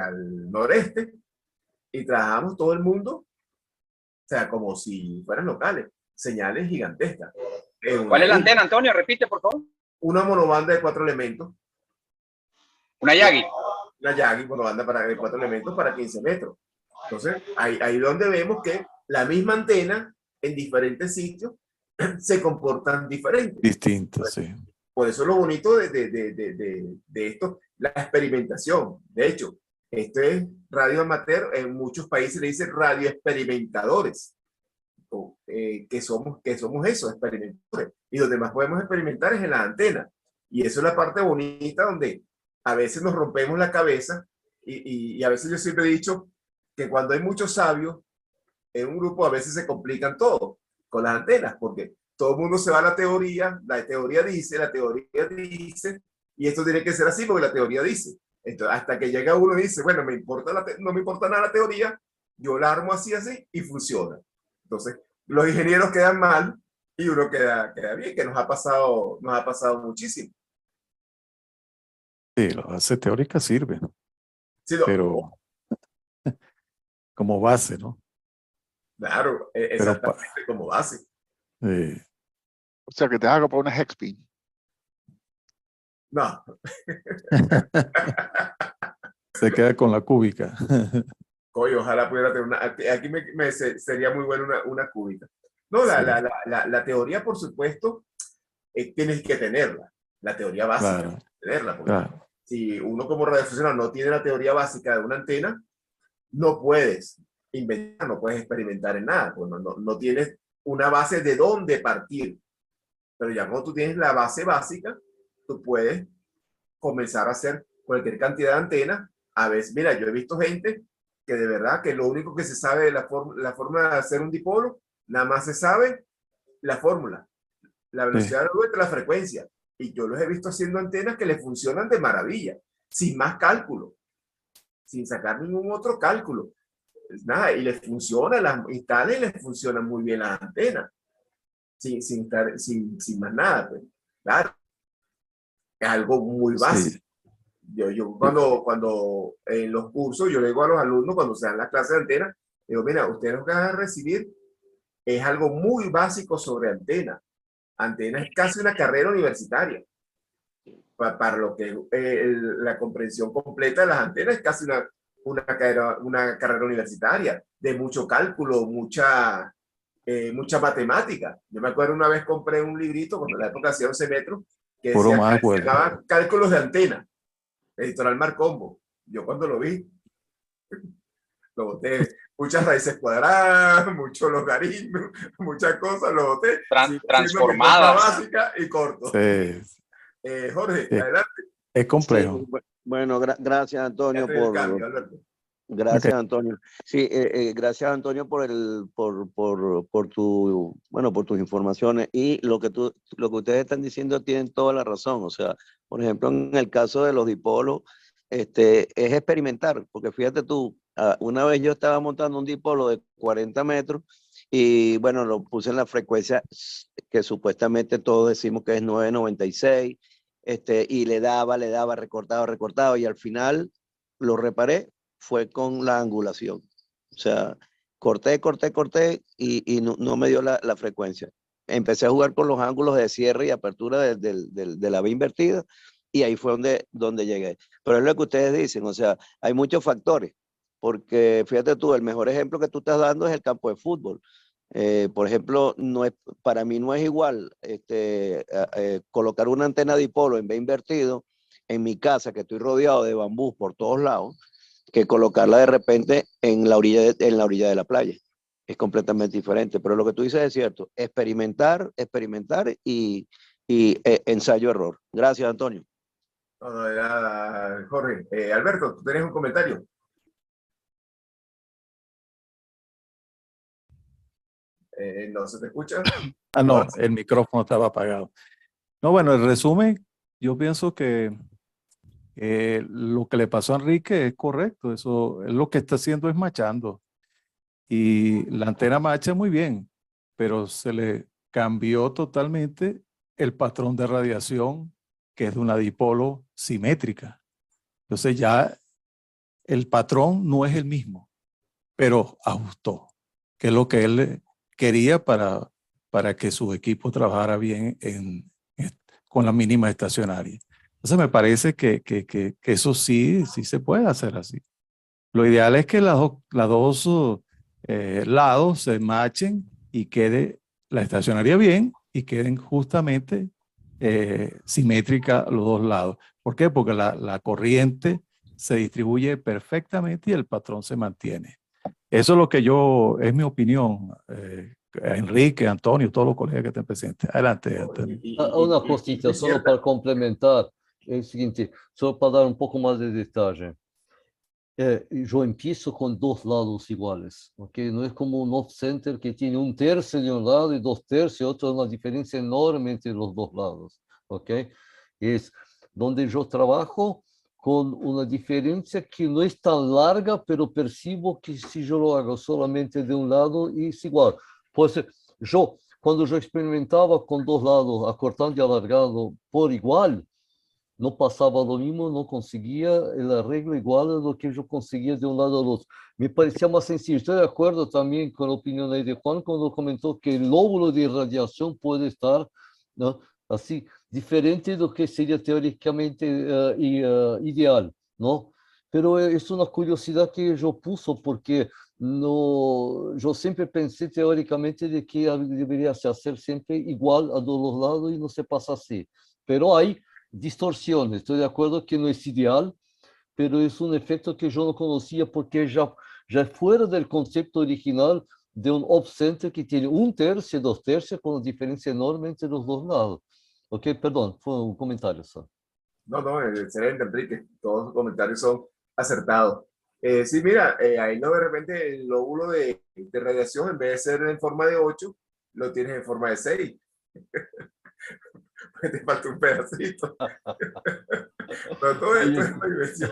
el noreste y trabajamos todo el mundo, o sea, como si fueran locales, señales gigantescas. ¿Cuál es la antena, Antonio? Repite, por favor. Una monobanda de 4 elementos. Una Yagi. Una Yagi, monobanda de 4 elementos para 15 metros. Entonces, ahí donde vemos que la misma antena en diferentes sitios se comportan diferentes. Distintos, sí. Por eso es lo bonito de esto, la experimentación. De hecho, esto es radio amateur, en muchos países le dicen radio experimentadores, que somos eso, experimentadores. Y donde más podemos experimentar es en la antena. Y eso es la parte bonita donde a veces nos rompemos la cabeza y a veces yo siempre he dicho que cuando hay muchos sabios en un grupo a veces se complican todo con las antenas, porque todo el mundo se va a la teoría dice, y esto tiene que ser así porque la teoría dice. Entonces, hasta que llega uno y dice, bueno, no me importa nada la teoría, yo la armo así y funciona. Entonces, los ingenieros quedan mal y uno queda bien, que nos ha pasado muchísimo. Sí, la base teórica sirve, Sí, pero como base, ¿no? Claro, exactamente como base. O sea, que te haga para una Hexpin. No. Se queda con la cúbica. Coño, ojalá pudiera tener una. Aquí sería muy bueno una cúbica. No, Sí. la teoría, por supuesto, tienes que tenerla. La teoría básica, Claro, tenerla. Porque claro. si uno como radioaficionado no tiene la teoría básica de una antena, no puedes inventar, no puedes experimentar en nada. Pues no tienes una base de dónde partir. Pero ya cuando tú tienes la base básica, tú puedes comenzar a hacer cualquier cantidad de antenas. A veces, mira, yo he visto gente que de verdad que lo único que se sabe de la forma de hacer un dipolo, nada más se sabe la fórmula, la velocidad de la luz, la frecuencia. Y yo los he visto haciendo antenas que le funcionan de maravilla, sin más cálculo, sin sacar ningún otro cálculo. Nada, y les funciona, las instalan y les funcionan muy bien las antenas, sin más nada. Pues. Claro, es algo muy básico. Sí. Yo cuando en los cursos, yo le digo a los alumnos cuando se dan las clases de antena, digo, mira, ustedes lo que van a recibir es algo muy básico sobre antena. Antena es casi una carrera universitaria. Para lo que la comprensión completa de las antenas es casi una carrera universitaria, de mucho cálculo, mucha matemática. Yo me acuerdo una vez compré un librito, cuando en la época hacía 11 metros, que Puro decía que se Maxwell. llamaba Cálculos de Antena, editorial Marcombo. Yo cuando lo vi, lo boté, muchas raíces cuadradas, muchos logaritmos, muchas cosas, lo boté. Transformadas. Básica y corto. Sí. Jorge, Sí. adelante. Es complejo. Sí, bueno, gracias Antonio Ya te por... cambio, Alberto. Gracias, Ok. Antonio. Sí, gracias, Antonio, por tus informaciones. Y lo que ustedes están diciendo tienen toda la razón. O sea, por ejemplo, en el caso de los dipolos, es experimentar, porque fíjate tú, una vez yo estaba montando un dipolo de 40 metros y bueno, lo puse en la frecuencia que supuestamente todos decimos que es 996, y le daba, recortado, y al final lo reparé fue con la angulación. O sea, corté y no me dio la frecuencia. Empecé a jugar con los ángulos de cierre y apertura de la V invertida y ahí fue donde llegué. Pero es lo que ustedes dicen, o sea, hay muchos factores, porque fíjate tú, el mejor ejemplo que tú estás dando es el campo de fútbol. Por ejemplo, para mí no es igual colocar una antena dipolo en V invertido en mi casa, que estoy rodeado de bambús por todos lados, que colocarla de repente en la orilla de la playa. Es completamente diferente, pero lo que tú dices es cierto, experimentar y ensayo-error. Gracias, Antonio. No, no, era Jorge. Alberto, ¿tú tenés un comentario? ¿No se te escucha? Ah, no, Ahora sí. el micrófono estaba apagado. No, bueno, el resumen, yo pienso que lo que le pasó a Enrique es correcto. Eso es lo que está haciendo es machando. Y la antena macha muy bien, pero se le cambió totalmente el patrón de radiación, que es de una dipolo simétrica. Entonces ya el patrón no es el mismo, pero ajustó, que es lo que él quería para que su equipo trabajara bien con la mínima estacionaria. Entonces me parece que eso sí se puede hacer así. Lo ideal es que las dos lados se machen y quede la estacionaria bien y queden justamente simétrica los dos lados. ¿Por qué? Porque la corriente se distribuye perfectamente y el patrón se mantiene. Eso es lo que es mi opinión. Enrique, Antonio, todos los colegas que estén presentes. Adelante, Antonio. Una cosita, es solo cierta. para complementar, es el siguiente, solo para dar un poco más de detalle. Yo empiezo con dos lados iguales, ¿ok? No es como un off-center que tiene un tercio de un lado y dos tercios, otro, una diferencia enorme entre los dos lados, ¿ok? Es donde yo trabajo con una diferencia que no es tan larga, pero percibo que si yo lo hago solamente de un lado es igual. Pues cuando yo experimentaba con dos lados, acortando y alargando por igual, no pasaba lo mismo, no conseguía el arreglo igual a lo que yo conseguía de un lado al otro. Me parecía más sencillo. Estoy de acuerdo también con la opinión de Juan cuando comentó que el lóbulo de radiación puede estar, ¿no?, así, diferente de lo que sería teóricamente ideal, ¿no? Pero es una curiosidad que yo puso porque no, yo siempre pensé teóricamente de que debería se hacer siempre igual a todos los lados y no se pasa así. Pero hay distorsiones. Estoy de acuerdo que no es ideal, pero es un efecto que yo no conocía porque ya fuera del concepto original de un off-center que tiene un tercio, dos tercios, con una diferencia enorme entre los dos lados. Ok, perdón, fue un comentario solo. No, no, excelente, Enrique. Todos los comentarios son acertados. Sí, mira, ahí no de repente el lóbulo de radiación, en vez de ser en forma de 8, lo tienes en forma de 6. Te falta un pedacito. Pero todo esto es una diversión.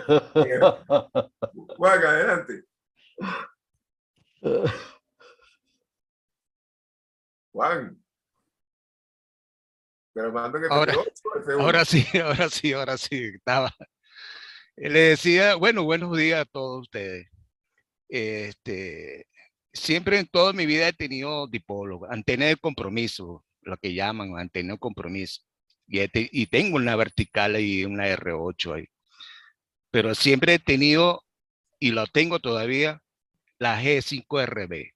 Juan, adelante. Juan. Pero mando que Ahora, F1. ahora sí, estaba. Le decía, bueno, buenos días a todos ustedes. Siempre en toda mi vida he tenido dipolo, antena de compromiso, lo que llaman antena de compromiso. Y tengo una vertical y una R8 ahí. Pero siempre he tenido, y lo tengo todavía, la G5RB.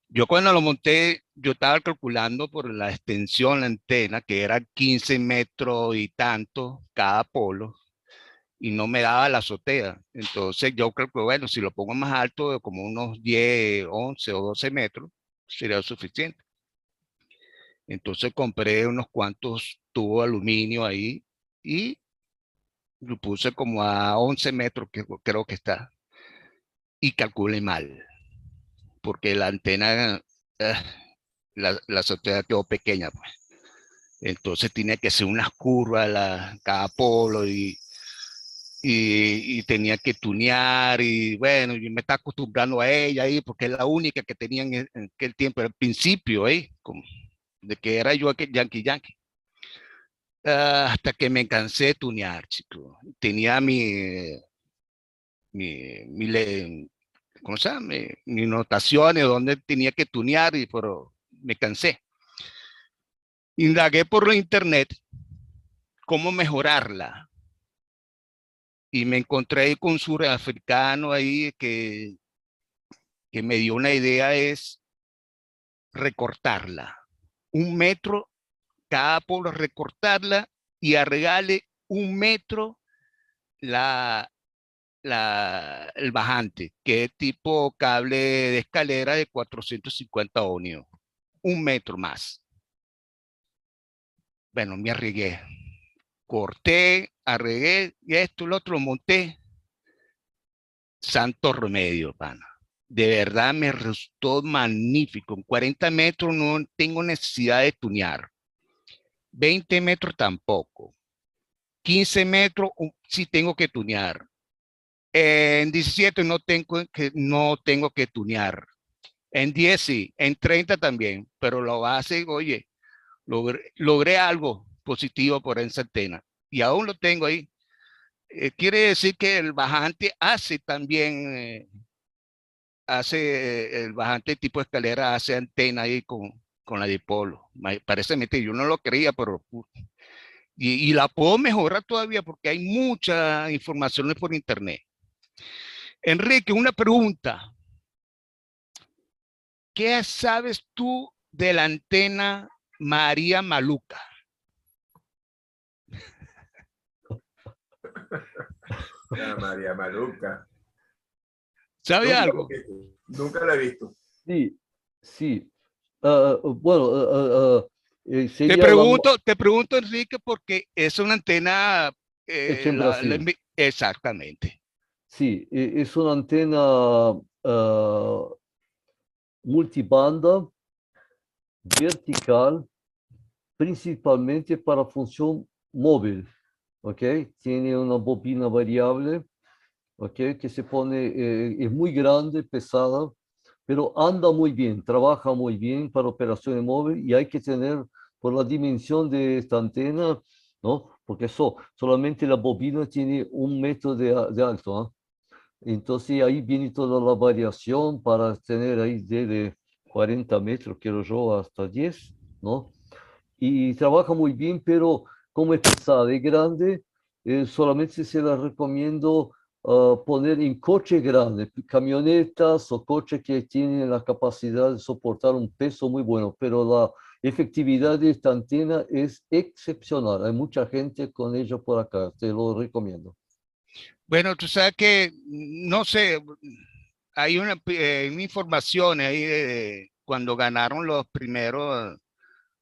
Yo cuando lo monté, yo estaba calculando por la extensión, la antena, que era 15 metros y tanto cada polo, y no me daba la azotea. Entonces yo creo que, bueno, si lo pongo más alto, como unos 10, 11 o 12 metros, sería suficiente. Entonces compré unos cuantos tubos de aluminio ahí y lo puse como a 11 metros, que creo que está, y calculé mal, porque la antena, la azotea quedó pequeña, pues. Entonces tenía que hacer unas curvas cada polo y tenía que tunear y bueno, yo me estaba acostumbrando a ella ahí porque es la única que tenía en aquel tiempo, al principio ahí, como de que era yo aquel Yankee. Hasta que me cansé de tunear, chico. Tenía ¿cómo se llama? Mis notaciones donde tenía que tunear, pero me cansé. Indagué por la internet cómo mejorarla. Y me encontré con un surafricano ahí que me dio una idea, es recortarla. 1 metro cada polo, recortarla y agregarle 1 metro la el bajante, que es tipo cable de escalera de 450 ohmios, 1 metro más. Bueno, me arriesgué. Corté, arregué, y esto, lo otro, monté. Santo remedio, pana. De verdad me resultó magnífico. En 40 metros no tengo necesidad de tunear. 20 metros tampoco. 15 metros sí tengo que tunear. En 17 no tengo que tunear. En 10 sí, en 30 también, pero lo base, oye, logré algo positivo por esa antena y aún lo tengo ahí. Quiere decir que el bajante hace también, el bajante tipo escalera hace antena ahí con la dipolo. Parece mentira, yo no lo creía, pero y la puedo mejorar todavía porque hay mucha información por internet. Enrique, una pregunta. ¿Qué sabes tú de la antena María Maluca? La María Maluca. ¿Sabe Nunca algo? la he visto. Nunca la he visto. Sí, sí. Bueno, Te sería pregunto, Enrique, porque es una antena, hecha en Brasil. exactamente. Sí, es una antena multibanda vertical, principalmente para función móvil, ¿ok? Tiene una bobina variable, ¿ok? Que se pone, es muy grande, pesada, pero anda muy bien, trabaja muy bien para operaciones móviles y hay que tener, por la dimensión de esta antena, ¿no? Porque solamente la bobina tiene 1 metro de alto, ¿ah? Entonces ahí viene toda la variación para tener ahí desde 40 metros, quiero yo, hasta 10, ¿no? Y trabaja muy bien, pero como es pesada y grande, solamente se la recomiendo poner en coche grande, camionetas o coches que tienen la capacidad de soportar un peso muy bueno, pero la efectividad de esta antena es excepcional. Hay mucha gente con ella por acá, te lo recomiendo. Bueno, tú sabes que, no sé, hay una información ahí de cuando ganaron los primeros,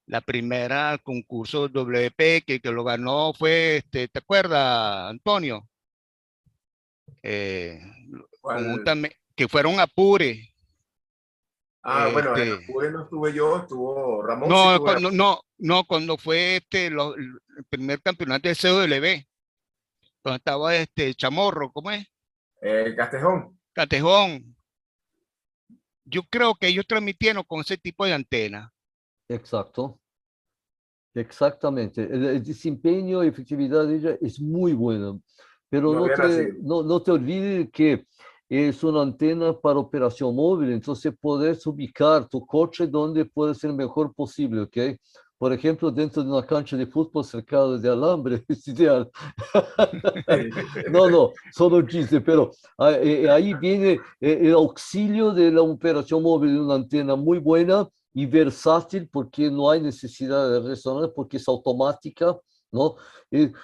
la primera concurso WP, que lo ganó fue, ¿te acuerdas, Antonio? Eh, ¿Cuál? que fueron a Apure. Bueno, en Este, Apure no estuve yo, estuvo Ramón, sí no, estuvo en cuando fue el primer campeonato de CW, cuando estaba Chamorro, ¿cómo es? Castejón. Catejón. Yo creo que ellos transmitieron con ese tipo de antena. Exacto. Exactamente. El desempeño y efectividad de ella es muy buena, pero No había nacido. no te olvides que es una antena para operación móvil, entonces puedes ubicar tu coche donde puede ser mejor posible, ¿ok? Por ejemplo, dentro de una cancha de fútbol cercada de alambre, es ideal. No, solo chiste, pero ahí viene el auxilio de la operación móvil de una antena muy buena y versátil porque no hay necesidad de resonar, porque es automática, ¿no?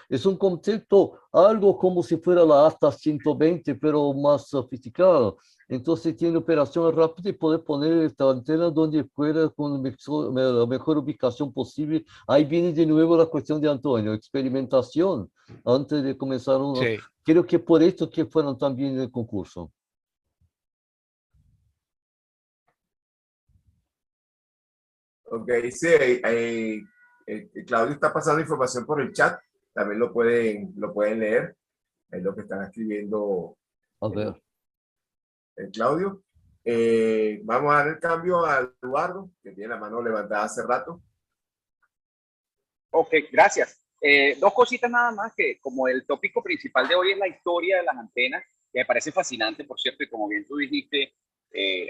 Es un concepto algo como si fuera la ATA 120, pero más sofisticado. Entonces tiene operación rápida y puede poner esta antena donde fuera con la mejor ubicación posible. Ahí viene de nuevo la cuestión de Antonio, experimentación antes de comenzar uno. Sí. Creo que por esto que fueron también en el concurso. Ok, sí, Claudio está pasando información por el chat, también lo pueden leer, es lo que están escribiendo A ver. Claudio. Vamos a dar el cambio a Eduardo, que tiene la mano levantada hace rato. Ok, gracias. Dos cositas nada más, que como el tópico principal de hoy es la historia de las antenas, que me parece fascinante, por cierto, y como bien tú dijiste,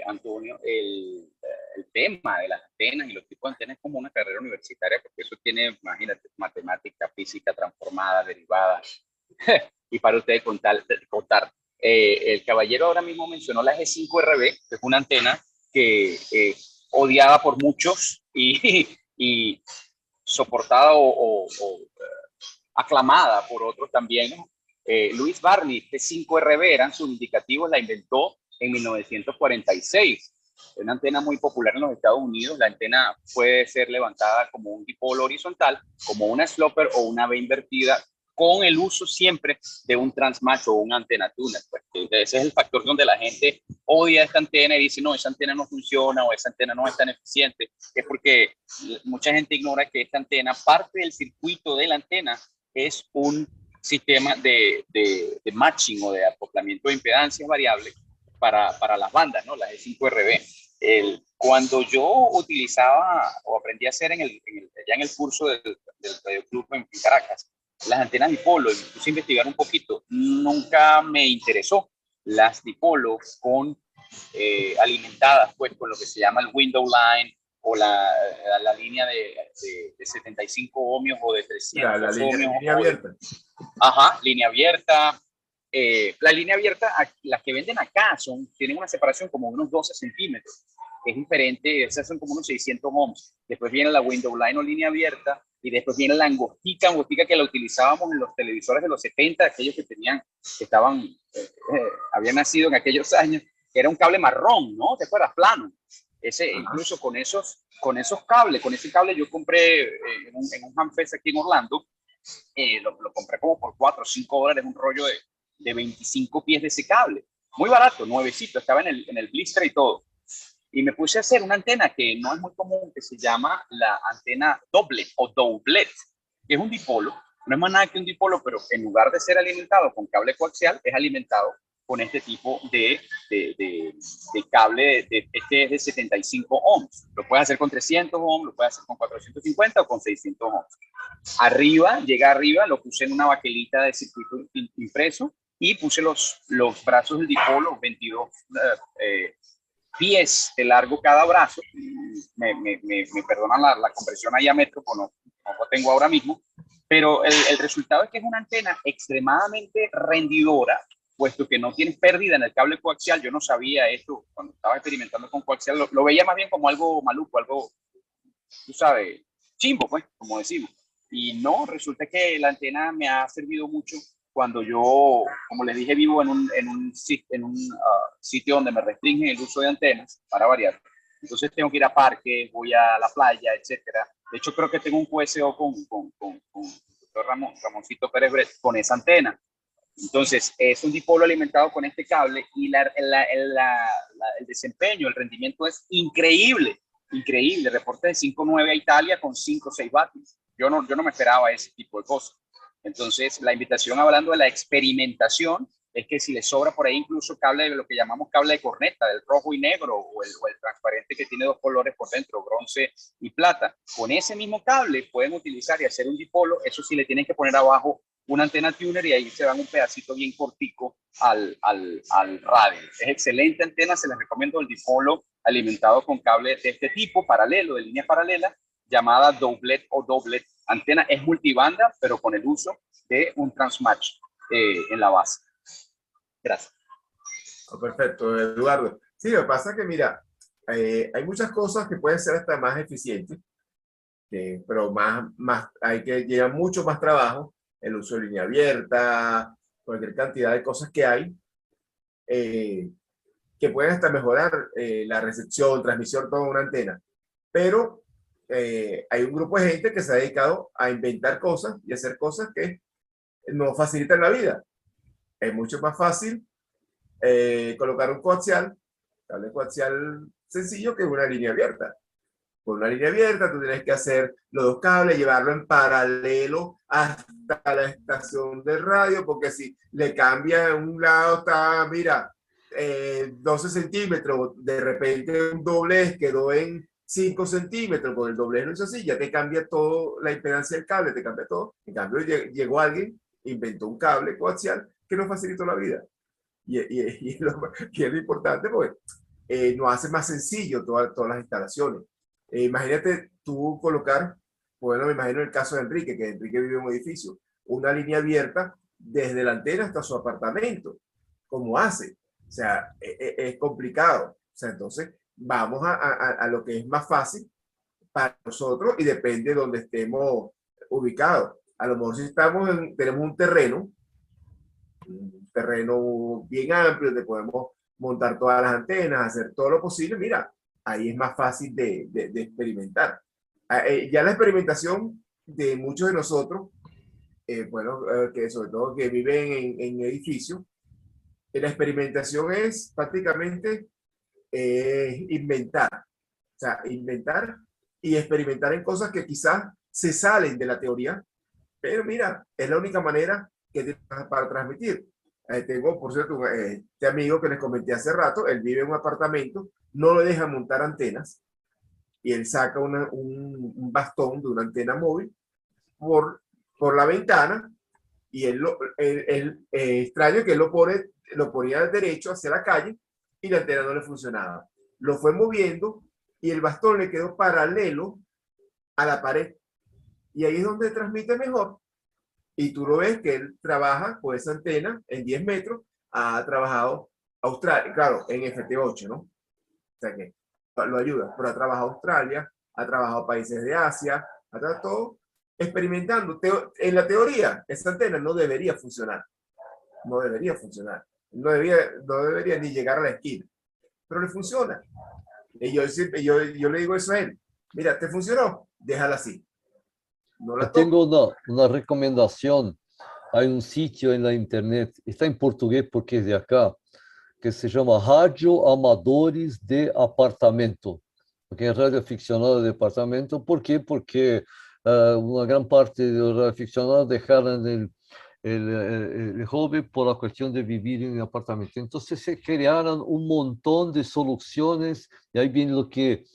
Antonio, el tema de las antenas y los tipos de antenas es como una carrera universitaria, porque eso tiene, imagínate, matemática, física transformada, derivada, y para ustedes contar. El caballero ahora mismo mencionó la G5RB, que es una antena que odiada por muchos y soportada o aclamada por otros también, ¿no? Louis Barney, este 5RB eran sus indicativos, la inventó en 1946. Una antena muy popular en los Estados Unidos. La antena puede ser levantada como un dipolo horizontal, como una sloper o una V invertida, con el uso siempre de un transmatch o un antena tuner. Pues, ese es el factor donde la gente odia esta antena y dice, no, esa antena no funciona o esa antena no es tan eficiente. Es porque mucha gente ignora que esta antena, parte del circuito de la antena, es un sistema de matching o de acoplamiento de impedancias variables para las bandas, ¿no? Las E5RB. Cuando yo utilizaba o aprendí a hacer ya en el curso del Radio Club en Caracas, las antenas dipolo, y me puse a investigar un poquito, nunca me interesó las dipolo alimentadas pues con lo que se llama el window line o la línea de 75 ohmios o de 300 La ohmios. línea abierta. Ajá, línea abierta. La línea abierta, las que venden acá tienen una separación como de unos 12 centímetros. Es diferente, esas son como unos 600 ohms. Después viene la window line o línea abierta, y después viene la angostica que la utilizábamos en los televisores de los 70, aquellos que habían nacido en aquellos años, que era un cable marrón, ¿no? ¿Te acuerdas? Plano. Incluso con esos cables, con ese cable yo compré en un Hamfest aquí en Orlando, lo compré como por $4 o $5, un rollo de 25 pies de ese cable. Muy barato, nuevecito, estaba en el blister y todo. Y me puse a hacer una antena que no es muy común, que se llama la antena doble o doublet, que es un dipolo. No es más nada que un dipolo, pero en lugar de ser alimentado con cable coaxial, es alimentado con este tipo de cable, este es de 75 ohms. Lo puedes hacer con 300 ohms, lo puedes hacer con 450 o con 600 ohms. Llega arriba, lo puse en una baquelita de circuito impreso y puse los brazos del dipolo, 22 pies de largo cada brazo. Me perdonan la conversión ahí a metro, pues no lo tengo ahora mismo, pero el resultado es que es una antena extremadamente rendidora, puesto que no tienes pérdida en el cable coaxial. Yo no sabía esto cuando estaba experimentando con coaxial, lo veía más bien como algo maluco, algo, tú sabes, chimbo, pues, como decimos. Y no, resulta que la antena me ha servido mucho cuando yo, como les dije, vivo en un sitio donde me restringen el uso de antenas, para variar. Entonces tengo que ir a parques, voy a la playa, etcétera. De hecho, creo que tengo un QSO con el doctor Ramoncito Pérez Bret con esa antena. Entonces, es un dipolo alimentado con este cable y el desempeño, el rendimiento es increíble, increíble. Reporte de 5.9 a Italia con 5 o 6 vatios. Yo no me esperaba ese tipo de cosas. Entonces, la invitación, hablando de la experimentación, es que si les sobra por ahí incluso cable de lo que llamamos cable de corneta, del rojo y negro, o el transparente que tiene dos colores por dentro, bronce y plata, con ese mismo cable pueden utilizar y hacer un dipolo. Eso sí, le tienen que poner abajo una antena tuner y ahí se dan un pedacito bien cortico al radio. Es excelente antena, se les recomiendo el dipolo alimentado con cable de este tipo, paralelo, de línea paralela, llamada doublet o doublet. Antena es multibanda, pero con el uso de un transmatch en la base. Gracias. Oh, perfecto, Eduardo. Sí, lo que pasa es que, mira, hay muchas cosas que pueden ser hasta más eficientes, pero hay que llevar mucho más trabajo, el uso de línea abierta, cualquier cantidad de cosas que hay, que pueden hasta mejorar la recepción, transmisión, toda una antena. Pero hay un grupo de gente que se ha dedicado a inventar cosas y hacer cosas que nos facilitan la vida. Es mucho más fácil colocar un cable coaxial sencillo que una línea abierta. Con una línea abierta tú tienes que hacer los dos cables, llevarlo en paralelo hasta la estación de radio, porque si le cambia en un lado está, mira, 12 centímetros, de repente un doblez quedó en 5 centímetros, con el doblez no es así, ya te cambia todo, la impedancia del cable, te cambia todo. En cambio, llegó alguien, inventó un cable coaxial que nos facilitó la vida. Y es lo importante, porque nos hace más sencillo todas las instalaciones. Imagínate tú colocar, bueno, me imagino el caso de Enrique, que Enrique vive en un edificio, una línea abierta desde la antena hasta su apartamento. ¿Cómo hace? O sea, es complicado. O sea, entonces vamos a lo que es más fácil para nosotros y depende de donde estemos ubicados. A lo mejor si tenemos un terreno un terreno bien amplio donde podemos montar todas las antenas, hacer todo lo posible, mira, ahí es más fácil de experimentar. Ya la experimentación de muchos de nosotros, que sobre todo que viven en edificios, la experimentación es prácticamente inventar. O sea, inventar y experimentar en cosas que quizás se salen de la teoría, pero mira, es la única manera que tienes para transmitir. Tengo, por cierto, este amigo que les comenté hace rato, él vive en un apartamento, no le dejan montar antenas y él saca un bastón de una antena móvil por la ventana y extraño que él lo ponía derecho hacia la calle y la antena no le funcionaba. Lo fue moviendo y el bastón le quedó paralelo a la pared. Y ahí es donde transmite mejor. Y tú lo ves que él trabaja con esa antena en 10 metros. Ha trabajado Australia, claro, en FT8, ¿no? O sea que lo ayuda, pero ha trabajado Australia, ha trabajado países de Asia, ha trabajado todo experimentando. En la teoría, esa antena no debería funcionar. No debería funcionar. No debería ni llegar a la esquina. Pero le funciona. Y yo le digo eso a él. Mira, ¿te funcionó? Déjala así. No la toques. Tengo una recomendación. Hay un sitio en la internet, está en portugués porque es de acá, que se llama Radio Amadores de Apartamento. Porque es radio aficionado de apartamento. ¿Por qué? Porque una gran parte de los radioaficionados dejaron el hobby por la cuestión de vivir en apartamento. Entonces se crearon un montón de soluciones y ahí viene lo que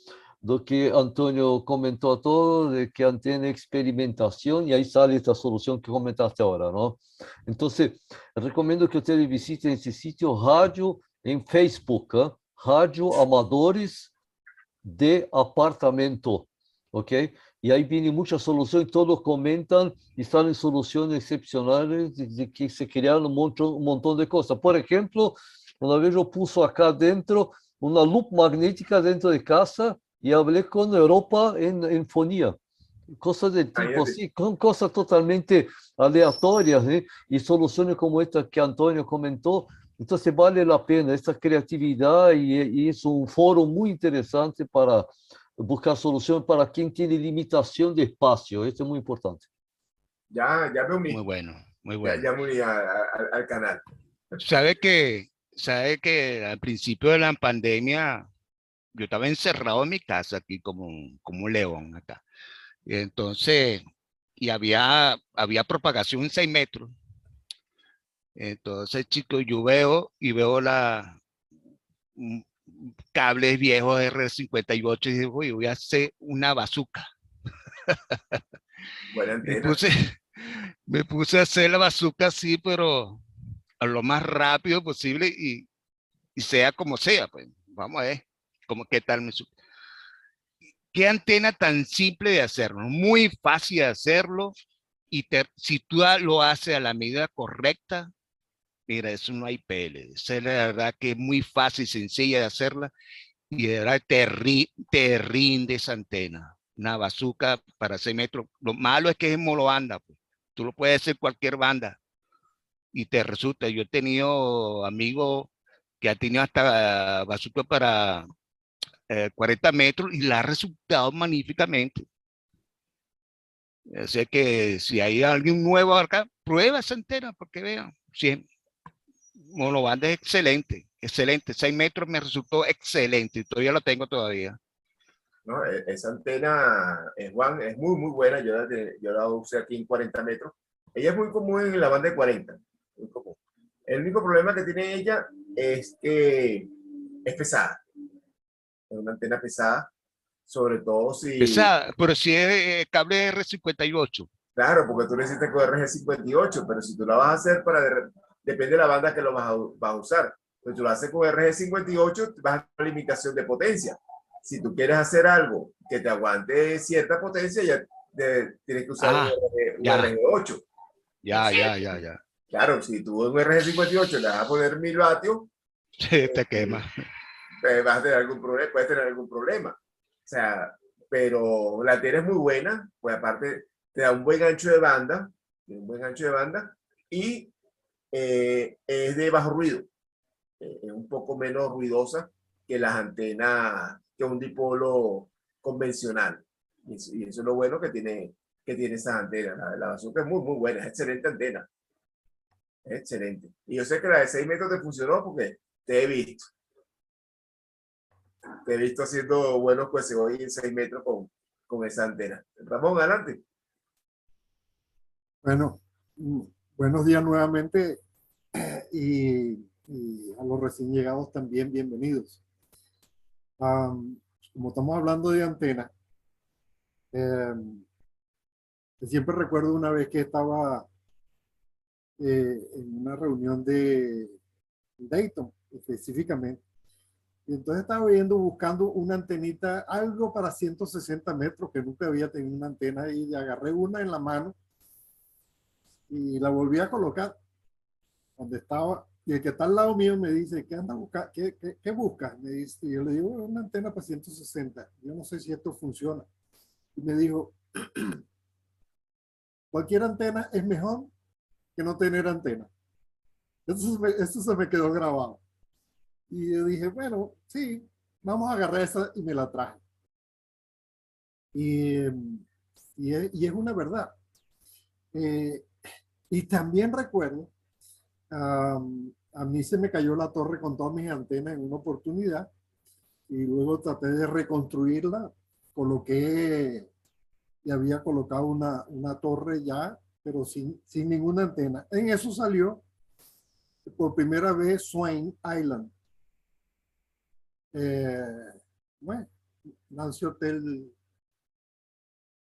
Antonio comentó a todo, de que antena experimentación, y ahí sale esta solución que comentaste ahora, ¿no? Entonces, recomiendo que ustedes visiten ese sitio, radio, en Facebook, ¿eh? Radio Amadores de Apartamento, ¿ok? Y ahí vienen muchas soluciones, todos comentan y salen soluciones excepcionales de que se crearon un montón de cosas. Por ejemplo, una vez yo puse acá dentro una luz magnética dentro de casa y hablé con Europa en fonía. Cosas de tipo así, con cosas totalmente aleatorias, ¿eh? Y soluciones como esta que Antonio comentó. Entonces vale la pena esta creatividad y es un foro muy interesante para buscar soluciones para quien tiene limitación de espacio. Esto es muy importante. Ya me uní. Muy bueno, muy bueno. Ya me uní al canal. Sabe que al principio de la pandemia yo estaba encerrado en mi casa aquí como un león acá. Y entonces, había propagación en 6 metros. Entonces, chicos, yo veo cables viejos R58 y digo, "Uy, voy a hacer una bazooka". Buena Me antena. puse, me puse a hacer la bazooka así, pero a lo más rápido posible y sea como sea, pues. Vamos a ver qué tal me suena. Qué antena tan simple de hacerlo, muy fácil de hacerlo, y si tú lo haces a la medida correcta, mira, eso no hay pele. Esa es la verdad que es muy fácil, sencilla de hacerla, y de verdad te rinde esa antena. Una bazooka para 6 metros. Lo malo es que es en monobanda, pues. Tú lo puedes hacer cualquier banda y te resulta. Yo he tenido amigos que han tenido hasta bazooka para 40 metros y la ha resultado magníficamente. Así que si hay alguien nuevo acá, prueba esa antena porque vean. Sí, monobanda es excelente, excelente. 6 metros me resultó excelente y todavía la tengo todavía. ¿No? Esa antena, Juan, es muy, muy buena. Yo la usé aquí en 40 metros. Ella es muy común en la banda de 40. Muy común. El único problema que tiene ella es que es pesada. Es una antena pesada, sobre todo si... Pesada, pero si es cable R58. Claro, porque tú necesitas con RG58, pero si tú la vas a hacer depende de la banda que lo vas a usar. Entonces tú lo haces con RG58, vas a tener una limitación de potencia. Si tú quieres hacer algo que te aguante cierta potencia, ya tienes que usar un RG8. Ya. Claro, si tú un RG58 le vas a poner 1000 vatios, Te quema. Vas a tener algún problema, puedes tener algún problema. O sea, pero la antena es muy buena, pues aparte te da un buen ancho de banda, y es de bajo ruido, es un poco menos ruidosa que las antenas, que un dipolo convencional. Y eso es lo bueno que tiene esas antenas. La Bazooka es muy, muy buena, es excelente antena. Es excelente. Y yo sé que la de 6 metros te funcionó porque te he visto. Te he visto haciendo buenos pues hoy en 6 metros con esa antena. Ramón, adelante. Bueno, buenos días nuevamente y a los recién llegados también bienvenidos. Como estamos hablando de antena, siempre recuerdo una vez que estaba en una reunión de Dayton específicamente. Y entonces estaba buscando una antenita, algo para 160 metros, que nunca había tenido una antena, y agarré una en la mano y la volví a colocar donde estaba. Y el que está al lado mío me dice, ¿qué anda buscando? ¿Qué buscas? Me dice, y yo le digo, una antena para 160. Yo no sé si esto funciona. Y me dijo, cualquier antena es mejor que no tener antena. Eso se me quedó grabado. Y yo dije, bueno, sí, vamos a agarrar esa, y me la traje. Y es una verdad. Y también recuerdo, a mí se me cayó la torre con todas mis antenas en una oportunidad y luego traté de reconstruirla. Coloqué y había colocado una torre ya, pero sin ninguna antena. En eso salió por primera vez Swain Island. Bueno, Nancy Hotel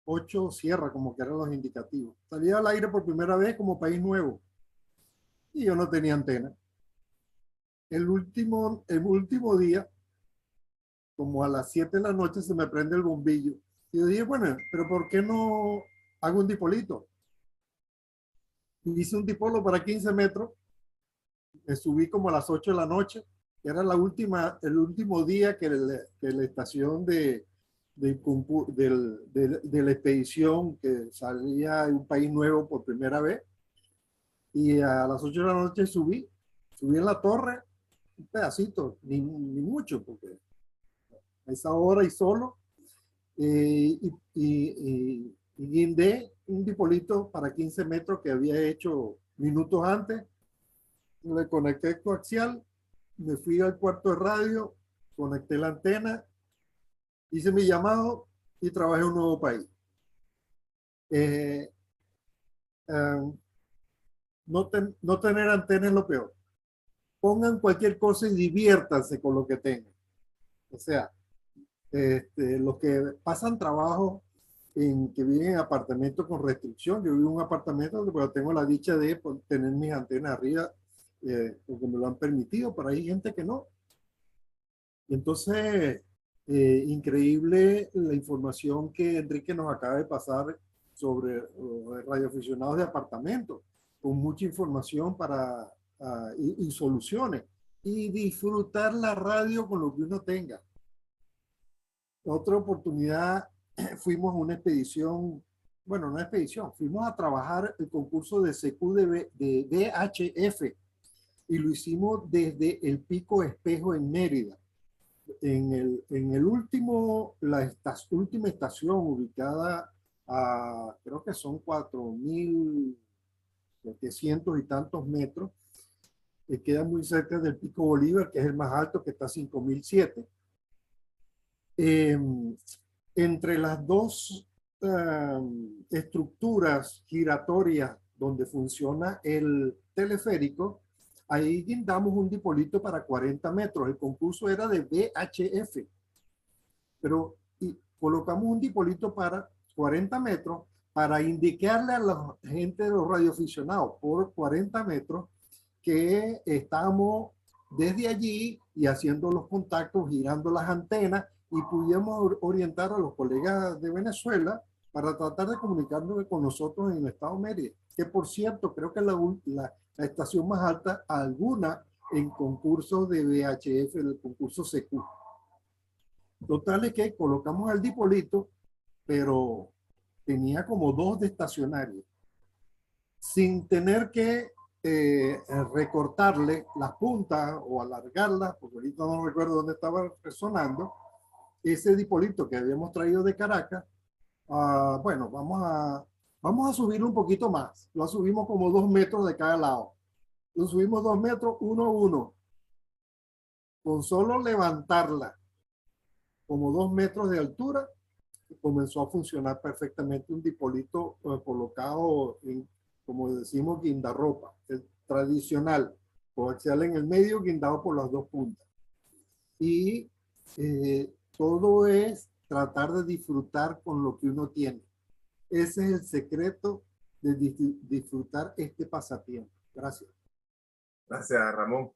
8 Sierra, como que eran los indicativos. Salía al aire por primera vez como país nuevo y yo no tenía antena. El último día, como a las 7 de la noche, se me prende el bombillo. Y yo dije, bueno, pero ¿por qué no hago un dipolito? Hice un dipolo para 15 metros. Me subí como a las 8 de la noche. Era el último día que la estación de la expedición que salía de un país nuevo por primera vez. Y a las 8 de la noche subí en la torre un pedacito, ni mucho, porque a esa hora y solo, y guindé un dipolito para 15 metros que había hecho minutos antes. Le conecté coaxial, me fui al cuarto de radio, conecté la antena, hice mi llamado y trabajé en un nuevo país. No tener antena es lo peor. Pongan cualquier cosa y diviértanse con lo que tengan. O sea, los que pasan trabajo que viven en apartamentos con restricción. Yo vivo en un apartamento, pero tengo la dicha de tener mis antenas arriba, porque me lo han permitido, pero hay gente que no. Y entonces, increíble la información que Enrique nos acaba de pasar sobre radioaficionados de apartamentos, con mucha información y soluciones. Y disfrutar la radio con lo que uno tenga. Otra oportunidad, fuimos a una expedición, bueno, una expedición, fuimos a trabajar el concurso de CQ de VHF y lo hicimos desde el Pico Espejo en Mérida. En el última estación ubicada a, creo que son 4.700 y tantos metros, que queda muy cerca del Pico Bolívar, que es el más alto, que está a 5.007. Entre las dos estructuras giratorias donde funciona el teleférico, ahí guindamos un dipolito para 40 metros. El concurso era de VHF, pero colocamos un dipolito para 40 metros para indicarle a la gente de los radioaficionados por 40 metros que estamos desde allí y haciendo los contactos, girando las antenas, y pudiéramos orientar a los colegas de Venezuela para tratar de comunicarnos con nosotros en el estado de Mérida, que por cierto creo que es la estación más alta alguna en concursos de VHF, el concurso CQ. Total es que colocamos el dipolito, pero tenía como 2 de estacionario, sin tener que recortarle las puntas o alargarlas, porque ahorita no recuerdo dónde estaba resonando, ese dipolito que habíamos traído de Caracas. Bueno, vamos a subirlo un poquito más. Lo subimos como 2 metros de cada lado. Lo subimos 2 metros, 1 a 1. Con solo levantarla como 2 metros de altura, comenzó a funcionar perfectamente un dipolito colocado en, como decimos, guindarropa, el tradicional, coaxial en el medio, guindado por las 2 puntas. Y todo es tratar de disfrutar con lo que uno tiene. Ese es el secreto de disfrutar este pasatiempo. Gracias. Gracias, Ramón.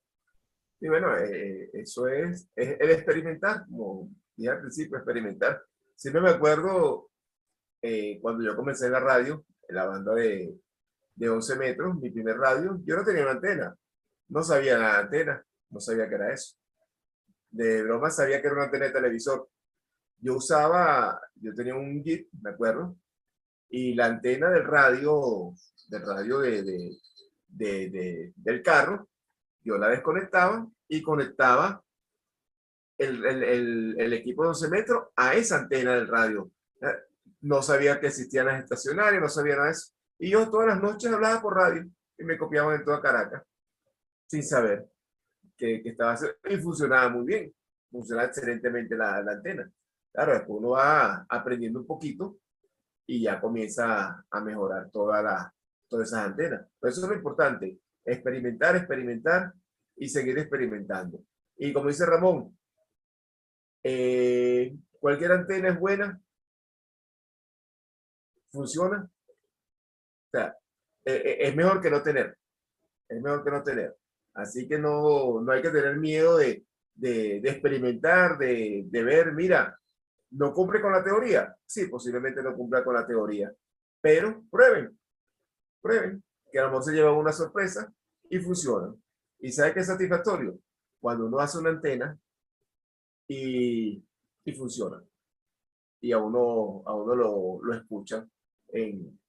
Y bueno, eso es el experimentar, como dije al principio, experimentar. Siempre me acuerdo cuando yo comencé en la radio, en la banda de 11 metros, mi primer radio, yo no tenía una antena, no sabía nada de antena, no sabía qué era eso. De broma sabía que era una antena de televisor. Yo tenía un Jeep, me acuerdo, y la antena del radio del carro, yo la desconectaba y conectaba el equipo de 11 metros a esa antena del radio. No sabía que existían las estacionarias, no sabía nada de eso. Y yo todas las noches hablaba por radio y me copiaban en toda Caracas, sin saber que estaba haciendo. Y funcionaba muy bien, funcionaba excelentemente la antena. Claro, después uno va aprendiendo un poquito y ya comienza a mejorar todas esas antenas. Pero eso es lo importante, experimentar y seguir experimentando. Y como dice Ramón, cualquier antena es buena, funciona. O sea, es mejor que no tener. Es mejor que no tener. Así que no hay que tener miedo de experimentar, de ver, mira, ¿no cumple con la teoría? Sí, posiblemente no cumpla con la teoría. Pero prueben, que a lo mejor se llevan una sorpresa y funciona. ¿Y sabe qué es satisfactorio? Cuando uno hace una antena y funciona. Y a uno lo escuchan en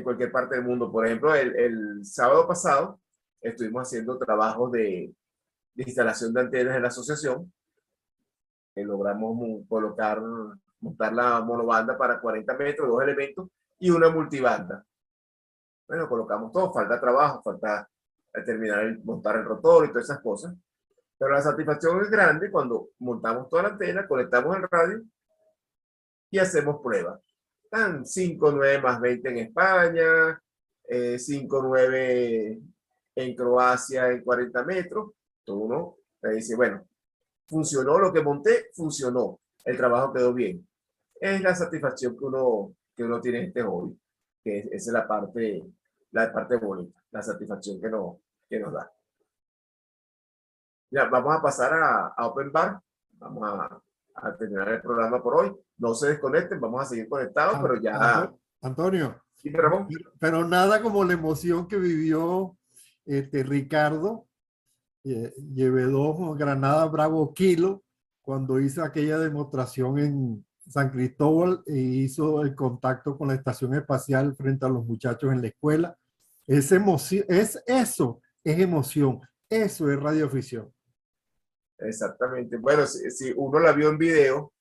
cualquier parte del mundo. Por ejemplo, el sábado pasado estuvimos haciendo trabajos de instalación de antenas en la asociación. Logramos montar la monobanda para 40 metros, 2 elementos y una multibanda. Bueno, colocamos todo, falta trabajo, falta montar el rotor y todas esas cosas. Pero la satisfacción es grande cuando montamos toda la antena, conectamos el radio y hacemos pruebas. Están 5.9 más 20 en España, 5.9 en Croacia en 40 metros. Todo uno le dice, bueno, funcionó lo que monté, funcionó. El trabajo quedó bien. Es la satisfacción que uno tiene en este hobby, que esa es la parte bonita, la satisfacción que nos da. Ya, vamos a pasar a Open Bar. Vamos a terminar el programa por hoy. No se desconecten, vamos a seguir conectados, pero ya... Antonio, ¿Sí, Ramón? pero nada como la emoción que vivió Ricardo Llevedó Granada Bravo Kilo cuando hizo aquella demostración en San Cristóbal e hizo el contacto con la estación espacial frente a los muchachos en la escuela. Eso es emoción, eso es radioafición. Exactamente. Bueno, si uno la vio en video,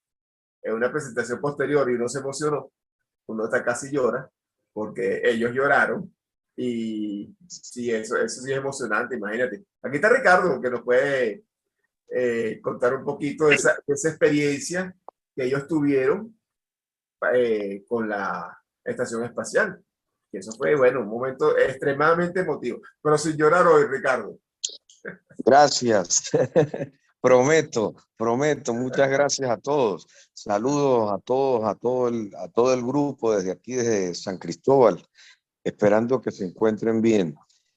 en una presentación posterior y uno se emocionó, uno hasta casi llora, porque ellos lloraron. Y sí, eso sí es emocionante, imagínate. Aquí está Ricardo, que nos puede contar un poquito de esa experiencia que ellos tuvieron con la estación espacial. Y eso fue, bueno, un momento extremadamente emotivo. Pero sin llorar hoy, Ricardo. Gracias. Prometo. Muchas gracias a todos. Saludos a todos, a todo el grupo desde aquí, desde San Cristóbal, esperando que se encuentren bien.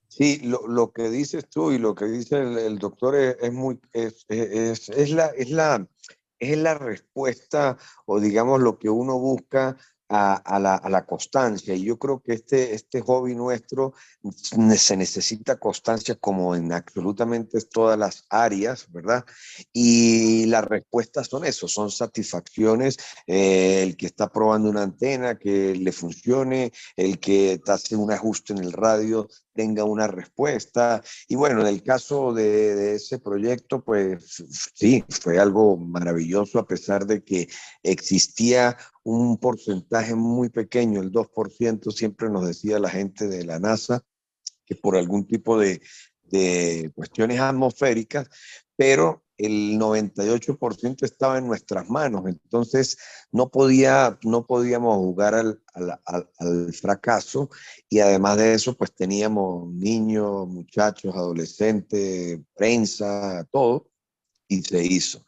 Sí, lo que dices tú y lo que dice el doctor es la respuesta, o digamos lo que uno busca a la constancia. Y yo creo que este hobby nuestro se necesita constancia como en absolutamente todas las áreas, ¿verdad? Y las respuestas son eso, son satisfacciones. El que está probando una antena que le funcione, el que hace un ajuste en el radio tenga una respuesta. Y bueno, en el caso de ese proyecto, pues sí, fue algo maravilloso, a pesar de que existía un porcentaje muy pequeño, el 2%, siempre nos decía la gente de la NASA, que por algún tipo de cuestiones atmosféricas, pero el 98% estaba en nuestras manos. Entonces no podíamos jugar al fracaso, y además de eso pues teníamos niños, muchachos, adolescentes, prensa, todo, y se hizo.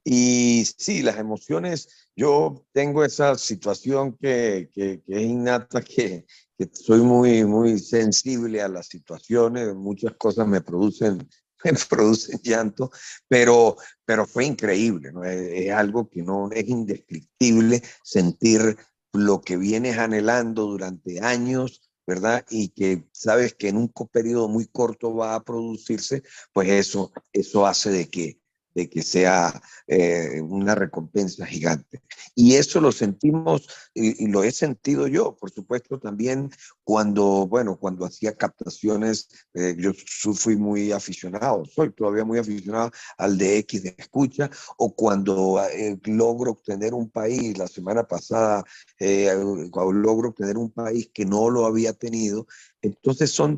Y sí, las emociones, yo tengo esa situación que es innata, que soy muy sensible a las situaciones, muchas cosas me producen, me producen llanto, pero fue increíble, ¿no? Es algo que no es indescriptible, sentir lo que vienes anhelando durante años, ¿verdad? Y que sabes que en un periodo muy corto va a producirse, pues eso hace de que sea una recompensa gigante. Y eso lo sentimos y lo he sentido yo, por supuesto, también cuando hacía captaciones. Yo fui muy aficionado, soy todavía muy aficionado al DX de escucha, o cuando logro obtener un país, la semana pasada logro obtener un país que no lo había tenido. Entonces son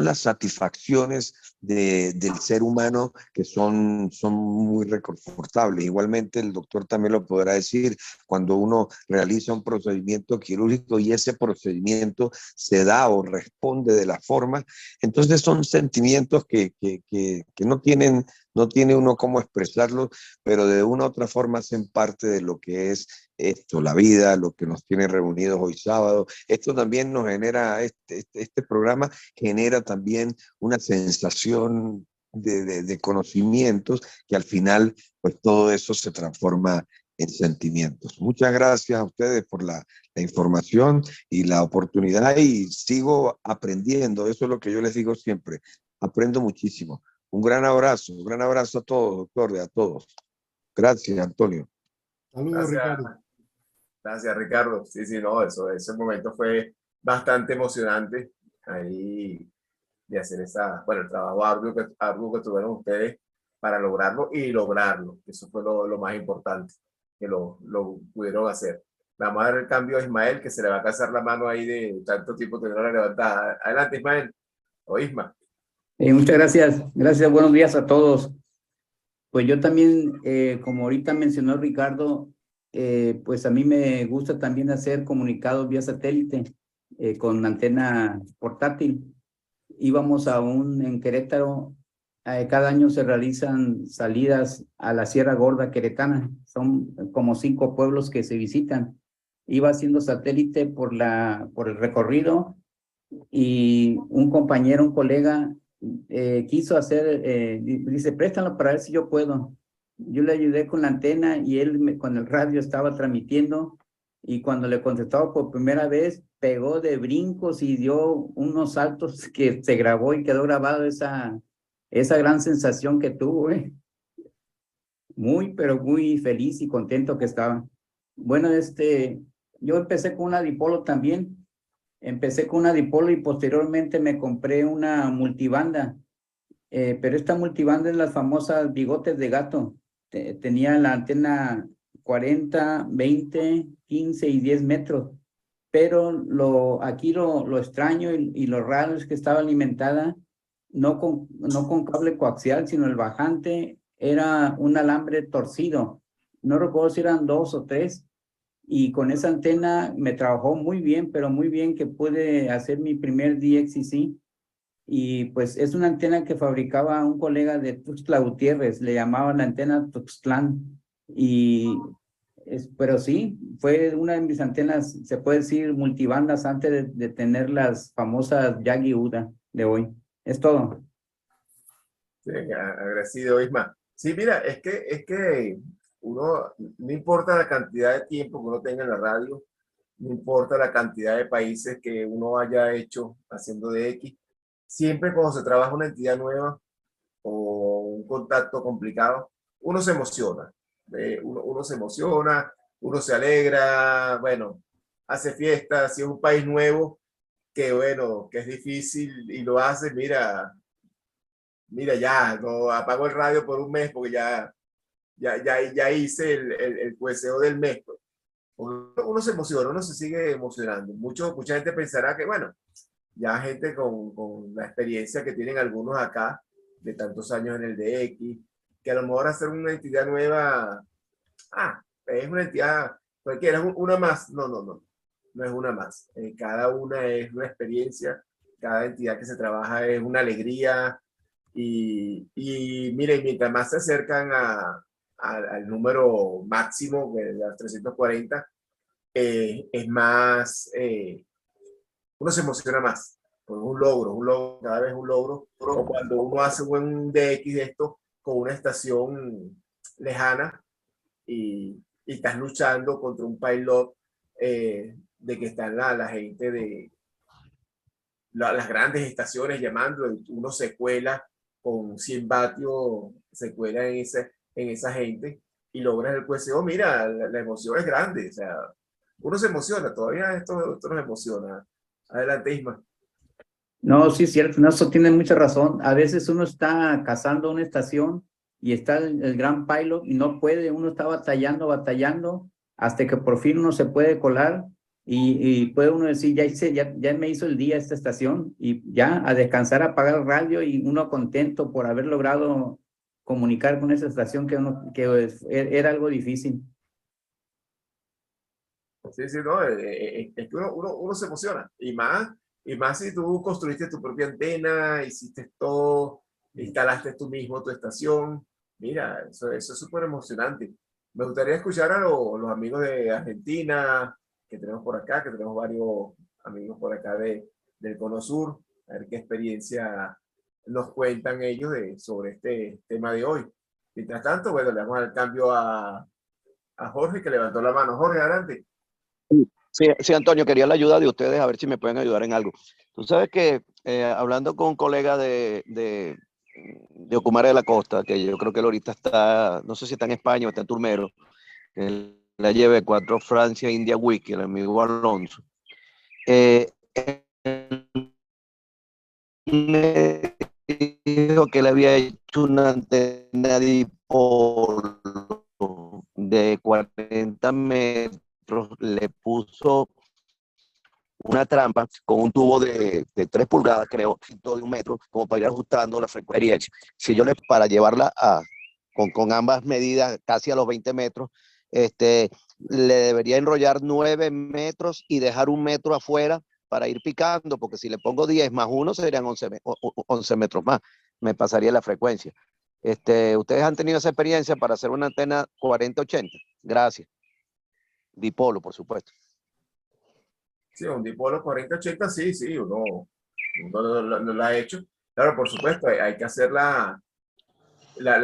las satisfacciones del ser humano que son muy reconfortables. Igualmente el doctor también lo podrá decir, cuando uno realiza un procedimiento quirúrgico y ese procedimiento se da o responde de la forma, entonces son sentimientos que no tiene uno cómo expresarlos, pero de una u otra forma hacen parte de lo que es esto, la vida, lo que nos tiene reunidos hoy sábado. Esto también nos genera, este programa genera también una sensación de conocimientos, que al final pues todo eso se transforma en sentimientos. Muchas gracias a ustedes por la información y la oportunidad, y sigo aprendiendo. Eso es lo que yo les digo siempre, aprendo muchísimo. Un gran abrazo a todos, doctor, a todos. Gracias, Antonio. Saludos, Ricardo. Gracias, Ricardo. Sí, sí, no, ese momento fue bastante emocionante ahí, de hacer el trabajo arduo que tuvieron ustedes para lograrlo. Eso fue lo más importante, que lo pudieron hacer. Vamos a ver el cambio a Ismael, que se le va a casar la mano ahí de tanto tiempo tener la levantada. Adelante, Ismael. O Isma. Muchas gracias. Gracias, buenos días a todos. Pues yo también, como ahorita mencionó Ricardo, pues a mí me gusta también hacer comunicados vía satélite con antena portátil. Íbamos en Querétaro, cada año se realizan salidas a la Sierra Gorda queretana. Son como 5 pueblos que se visitan. Iba haciendo satélite por el recorrido, y un compañero, un colega, quiso hacer, dice, préstalo para ver si yo puedo. Yo le ayudé con la antena y él con el radio estaba transmitiendo, y cuando le contestaba por primera vez, pegó de brincos y dio unos saltos que se grabó y quedó grabado esa gran sensación que tuvo. Muy, pero muy feliz y contento que estaba. Bueno, yo empecé con una dipolo también. Empecé con una dipolo y posteriormente me compré una multibanda, pero esta multibanda es las famosas bigotes de gato. Tenía la antena 40, 20, 15 y 10 metros, pero aquí lo extraño y lo raro es que estaba alimentada no con cable coaxial, sino el bajante era un alambre torcido. No recuerdo si eran 2 o 3. Y con esa antena me trabajó muy bien, pero muy bien, que pude hacer mi primer DXCC. Y pues es una antena que fabricaba un colega de Tuxtla Gutiérrez, le llamaban la antena Tuxtlán. Pero sí, fue una de mis antenas, se puede decir, multibandas antes de tener las famosas Yagi Uda de hoy. Es todo. Sí, agradecido, Isma. Sí, mira, es que uno, no importa la cantidad de tiempo que uno tenga en la radio, no importa la cantidad de países que uno haya hecho haciendo DX, siempre cuando se trabaja una entidad nueva o un contacto complicado, uno se emociona, uno se emociona, uno se alegra, bueno, hace fiestas, si es un país nuevo, que bueno, que es difícil y lo hace, mira ya, no apago el radio por un mes porque ya hice el jueceo del mes. Pues. Uno se emociona, uno se sigue emocionando. Mucha gente pensará que, bueno, ya gente con la experiencia que tienen algunos acá, de tantos años en el DX, que a lo mejor hacer una entidad nueva, es una entidad cualquiera, es una más. No es una más. Cada una es una experiencia, cada entidad que se trabaja es una alegría y miren, mientras más se acercan al número máximo de las 340, es más, uno se emociona más. Pues un logro, cada vez un logro. O cuando uno hace un DX de esto con una estación lejana y estás luchando contra un pilot de que están la gente de las grandes estaciones llamando, uno se cuela con 100 vatios, se cuela en esa gente y logras el QSO. Mira, la emoción es grande, o sea, uno se emociona, todavía esto nos emociona. Adelante, Isma. No, sí es cierto, no, eso tiene mucha razón. A veces uno está cazando una estación y está el gran pilot y no puede, uno está batallando, hasta que por fin uno se puede colar y puede uno decir, ya me hizo el día esta estación y ya a descansar, a apagar el radio y uno contento por haber logrado comunicar con esa estación que era algo difícil. Sí, no, es que uno se emociona y más si tú construiste tu propia antena, hiciste todo, instalaste tú mismo tu estación. Mira, eso es súper emocionante. Me gustaría escuchar a los amigos de Argentina que tenemos por acá, que tenemos varios amigos por acá del Cono Sur, a ver qué experiencia nos cuentan ellos sobre este tema de hoy. Mientras tanto, bueno, le damos el cambio a Jorge, que levantó la mano. Jorge, adelante. Sí, Antonio, quería la ayuda de ustedes a ver si me pueden ayudar en algo. Tú sabes que hablando con un colega de Ocumare de la Costa, que yo creo que él ahorita está, no sé si está en España o está en Turmero, él la lleve 4 Francia India Wiki, el amigo Alonso. Él me dijo que le había hecho una antena dipolo de 40 metros, le puso una trampa con un tubo de 3 pulgadas, creo, de 1 metro, como para ir ajustando la frecuencia. Si yo para llevarla con ambas medidas casi a los 20 metros, le debería enrollar 9 metros y dejar 1 metro afuera para ir picando, porque si le pongo 10 más 1 serían 11 metros más, me pasaría la frecuencia. ¿Ustedes han tenido esa experiencia para hacer una antena 40-80? Gracias. Dipolo, por supuesto. Sí, un dipolo 40-80, sí, uno lo ha hecho. Claro, por supuesto, hay que hacer la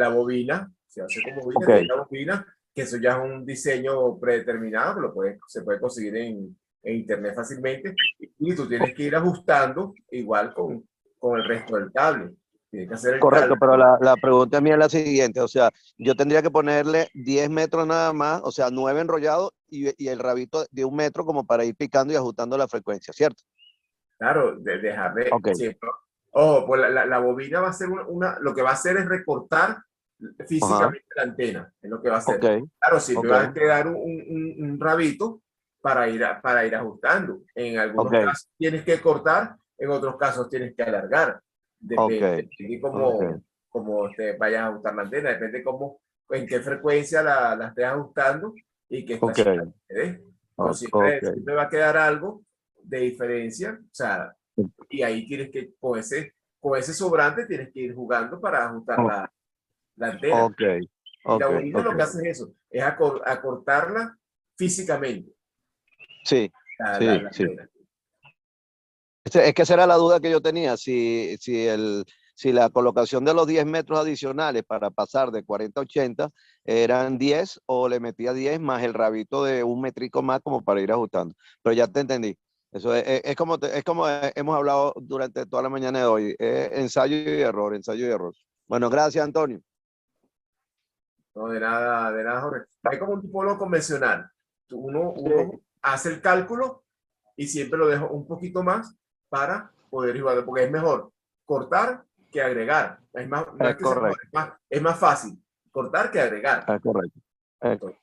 bobina, se hace con bobina, Okay. la bobina, que eso ya es un diseño predeterminado, que se puede conseguir en internet fácilmente, y tú tienes que ir ajustando igual con el resto del cable. Tienes que hacer el Correcto, cálculo. pero la pregunta mía es la siguiente, o sea, yo tendría que ponerle 10 metros nada más, o sea, 9 enrollados y el rabito de 1 metro como para ir picando y ajustando la frecuencia, ¿cierto? Claro, dejarle Ok. siempre. Ojo, pues la bobina va a ser lo que va a hacer es recortar físicamente la antena, es lo que va a hacer. Ok. Claro, siempre va a Ok. quedar un rabito para ir ajustando. En algunos Ok. casos tienes que cortar, en otros casos tienes que alargar. Depende de cómo te vayas a ajustar la antena, depende en qué frecuencia la estés ajustando y qué estación te pero siempre va a quedar algo de diferencia, o sea, y ahí tienes que, con ese sobrante tienes que ir jugando para ajustar la antena. Ok. Y la bobina lo que hace es eso, es acortarla físicamente. Sí, La sí. antena. Es que esa era la duda que yo tenía, si si la colocación de los 10 metros adicionales para pasar de 40 a 80 eran 10 o le metía 10 más el rabito de un metrico más como para ir ajustando. Pero ya te entendí. Eso es como, es como hemos hablado durante toda la mañana de hoy. Ensayo y error, ensayo y error. Bueno, gracias, Antonio. No, de nada, Jorge. Hay como un tipólogo convencional. Uno hace el cálculo y siempre lo dejo un poquito más para poder igualar, porque es mejor cortar que agregar. Es más, no es que sea mejor, es más fácil cortar que agregar. Es correcto.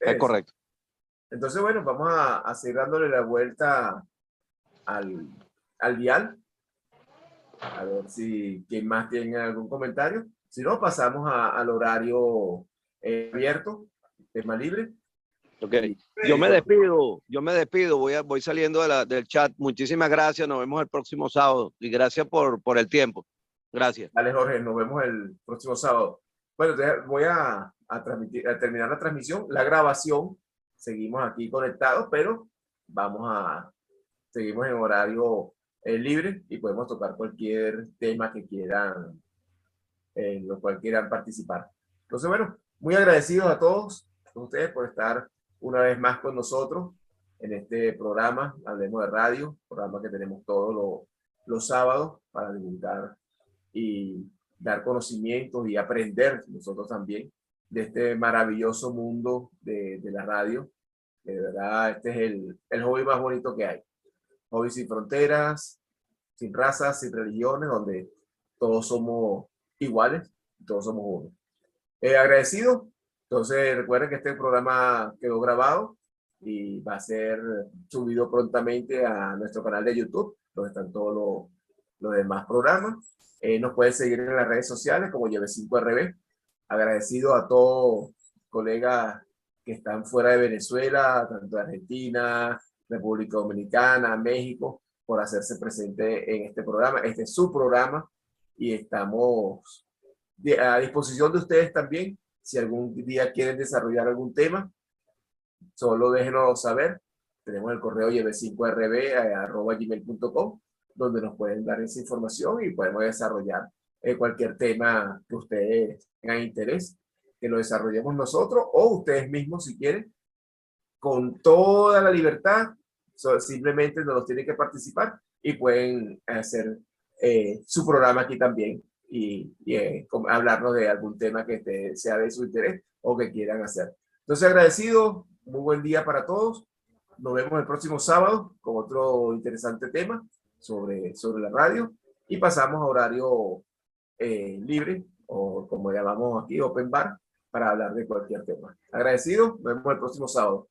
Es correcto. Entonces, bueno, vamos a seguir dándole la vuelta al dial. A ver si quien más tiene algún comentario. Si no, pasamos al horario abierto, tema libre. Okay. Yo me despido, voy saliendo del chat. Muchísimas gracias, nos vemos el próximo sábado y gracias por el tiempo. Gracias. Dale, Jorge, nos vemos el próximo sábado. Bueno, voy a terminar la transmisión, la grabación. Seguimos aquí conectados, pero seguimos en horario libre y podemos tocar cualquier tema que quieran, en lo cual quieran participar. Entonces, bueno, muy agradecidos a todos ustedes por estar una vez más con nosotros en este programa, Hablemos de Radio, programa que tenemos todos los sábados para divulgar y dar conocimientos y aprender nosotros también de este maravilloso mundo de la radio. De verdad, este es el hobby más bonito que hay. Hobby sin fronteras, sin razas, sin religiones, donde todos somos iguales, todos somos uno. Agradecido. Entonces recuerden que este programa quedó grabado y va a ser subido prontamente a nuestro canal de YouTube, donde están todos los demás programas. Nos pueden seguir en las redes sociales como Lleve5RB. Agradecido a todos colegas que están fuera de Venezuela, tanto de Argentina, República Dominicana, México, por hacerse presente en este programa. Este es su programa y estamos a disposición de ustedes también. Si algún día quieren desarrollar algún tema, solo déjenos saber. Tenemos el correo lleve5rb@gmail.com, donde nos pueden dar esa información y podemos desarrollar cualquier tema que ustedes tengan interés, que lo desarrollemos nosotros o ustedes mismos si quieren, con toda la libertad. Simplemente nos tienen que participar y pueden hacer su programa aquí también y hablarnos de algún tema que sea de su interés o que quieran hacer. Entonces, agradecido, muy buen día para todos. Nos vemos el próximo sábado con otro interesante tema sobre la radio y pasamos a horario libre, o como llamamos aquí, open bar, para hablar de cualquier tema. Agradecido, nos vemos el próximo sábado.